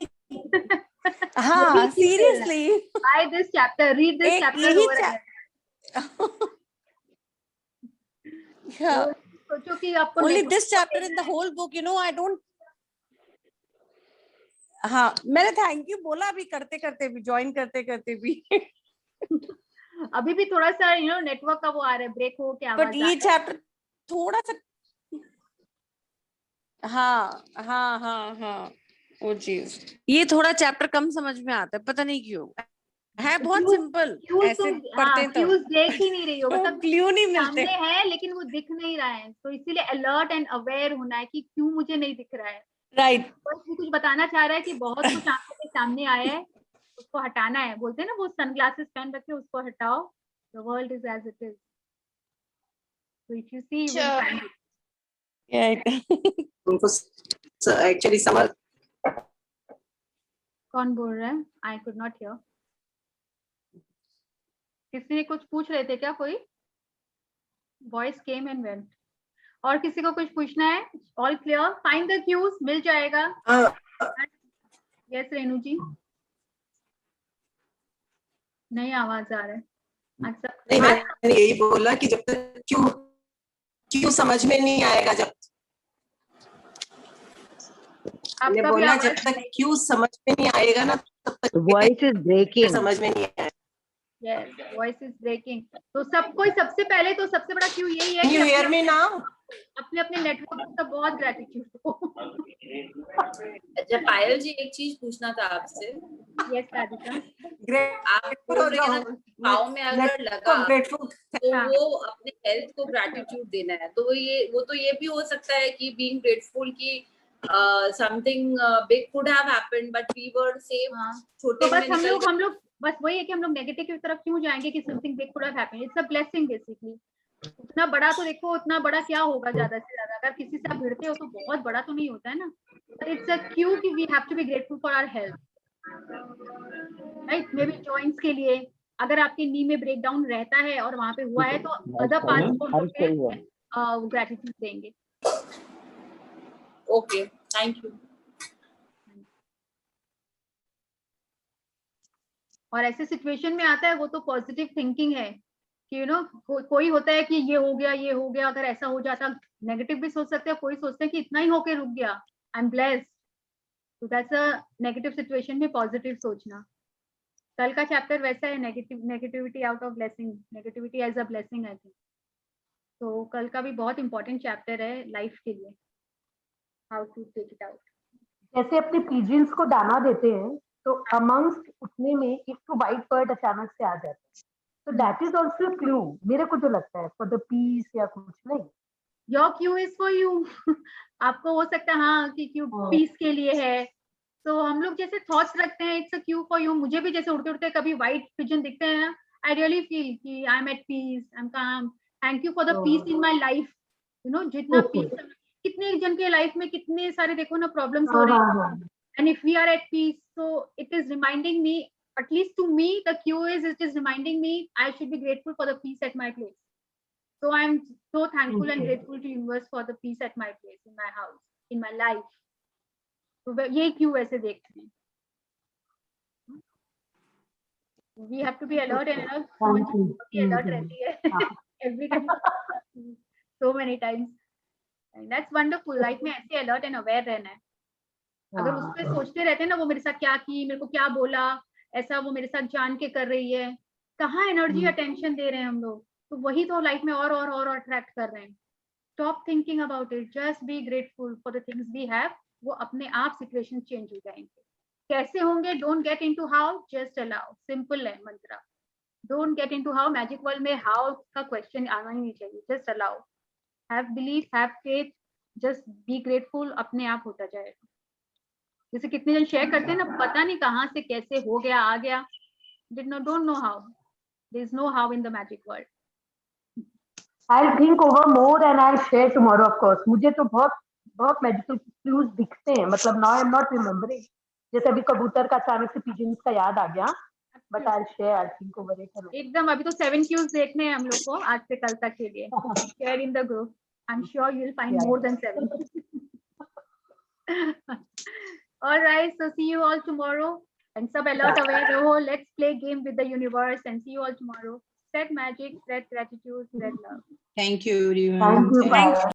हाँ seriously Buy this chapter, read this chapter over again. Yeah. सोचो कि आपको Only this chapter in the whole book, you know, I don't. हाँ मैंने थैंक यू बोला अभी करते करते भी, ज्वाइन करते करते भी। अभी भी थोड़ा सा नेटवर्क का वो आ रहा है, ब्रेक हो क्या, बट ये चैप्टर थोड़ा सा हाँ वो चीज, ये थोड़ा चैप्टर कम समझ में आता है, पता नहीं क्यों, है बहुत सिंपल, ऐसे पढ़ते तो देख ही नहीं रही हो, मतलब क्लू नहीं मिलते सामने है लेकिन वो दिख नहीं रहा है, तो इसीलिए अलर्ट एंड अवेयर होना है कि क्यों मुझे नहीं दिख रहा है। राइट कुछ बताना चाह रहा है कि बहुत कुछ आंखों के सामने आया है, उसको हटाना है, बोलते हैं ना वो सनग्लासेस पहन रखे उसको हटाओ, the world is as it is, so if you see you will find it. उनको एक्चुअली समझ, कौन बोल रहा है? I could not hear. किसी ने कुछ पूछ रहे थे क्या? कोई वॉइस केम एंड वेंट। और किसी को कुछ पूछना है? All clear? Find the clues, मिल जाएगा। यस रेनू जी, नहीं आवाज आ रहा है। अच्छा नहीं मैंने यही बोला कि जब तक क्यों समझ में नहीं आएगा, जब मैंने बोला जब तक क्यों समझ में नहीं आएगा ना तब तक वॉइस इज ब्रेकिंग, समझ में नहीं आएगा। Yes voice is breaking. तो सबसे पहले तो सबसे बड़ा क्यू यही है यू हियर मी नाउ? अपने अपने नेटवर्क का बहुत ग्रेटिट्यूड। अच्छा पायल जी, एक चीज पूछना था आपसे। यस राधिका, आप बोल रहे हैं ना पाँव में अगर लगा तो वो अपने हेल्थ को ग्रेटिट्यूड देना है, तो वो तो ये भी हो सकता है कि बीइंग ग्रेटफुल की something big could have happened but we were safe. छोटे तो बस हम लोग बस वही है कि हम लोग नेगेटिव की तरफ क्यों जाएंगे कि something big could have happened. It's a blessing basically. उतना बड़ा तो देखो, उतना बड़ा क्या होगा ज्यादा से ज्यादा, अगर किसी से आप भिड़ते हो तो बहुत बड़ा तो नहीं होता है ना। बट इट्स अ क्यू कि we have to be grateful for our health, right. Maybe joints के लिए अगर आपके नी में ब्रेकडाउन रहता है और वहां पे हुआ है तो अदर पार्ट्स को ग्रेटिट्यूड देंगे। Okay thank you. और ऐसे सिचुएशन में आता है वो तो पॉजिटिव थिंकिंग है कि कोई होता है कि ये हो गया, अगर ऐसा हो जाता, नेगेटिव भी सोच सकते हैं, कोई सोचते हैं कि इतना ही होके रुक गया, आई एम ब्लेस्ड। तो दैट्स अ नेगेटिव सिचुएशन में पॉजिटिव सोचना। कल का चैप्टर वैसा है, negativity out of blessing, negativity as a blessing I think. तो कल का भी बहुत इंपॉर्टेंट चैप्टर है लाइफ के लिए, how to take it out. जैसे अपने पिजन्स को दाना देते हैं तो अमंग्स्ट उतने में एक तो व्हाइट बर्ड अचानक से आ जाता है, तो दैट इज ऑल्सो क्लू मेरे को जो लगता है फॉर द पीस या कुछ नहीं। Your Q is for you. आपको हो सकता है हाँ कि क्यू पीस के लिए है, तो हम लोग जैसे थॉट्स रखते हैं it's a Q for you. मुझे भी जैसे उड़ते उड़ते कभी व्हाइट पिजन दिखते हैं ना, आई रियली फील कि I am at peace, I am calm, thank you for the peace in my life. जितना पीस, कितने जन के लाइफ में कितने सारे देखो ना प्रॉब्लम्स हो रहे हैं, and if we are at peace, so it is reminding me, at least to me the cue is, it is reminding me I should be grateful for the peace at my place. So I am so thankful and grateful to universe for the peace at my place, in my house, in my life. So ये Q ऐसे देखते हैं। We have to be alert and alert रहती है every time, so many times, and that's wonderful. Life में ऐसे alert and aware रहना है। अगर उस पर सोचते रहते हैं ना, वो मेरे साथ क्या की, मेरे को क्या बोला, ऐसा वो मेरे साथ जान के कर रही है, कहाँ एनर्जी अटेंशन दे रहे हैं हम लोग, तो वही तो लाइफ में और अट्रैक्ट कर रहे हैं। Stop thinking about it, just be grateful for the things we have. वो अपने आप सिचुएशन चेंज हो जाएंगे। कैसे होंगे? Don't get into how, just allow. Simple है मंत्र, don't get into how. Magic world में हाउ का क्वेश्चन आना ही नहीं चाहिए, just allow, have belief, have faith, just be grateful, अपने आप होता जाएगा। जैसे कितने जन शेयर करते हैं ना, पता नहीं कहाँ से कैसे हो गया, आ गया, don't know how. There is no how in the magic world. I'll think over more and I'll share tomorrow, of course. मुझे तो बहुत मैजिकल क्लूज दिखते हैं, मतलब now I'm not remembering. जैसे अभी कबूतर का अचानक से पिजन्स का याद आ गया, but I'll share. इनको बड़े करो. एकदम अभी तो 7 cues देखने हैं हम लोग को आज से कल तक के लिए. Share in the group. I'm sure you'll find more than 7. All right, so see you all tomorrow. And sub alert aware raho. Let's play game with the universe and see you all tomorrow. Spread magic, spread gratitude, spread love. Thank you, everyone. Thank you.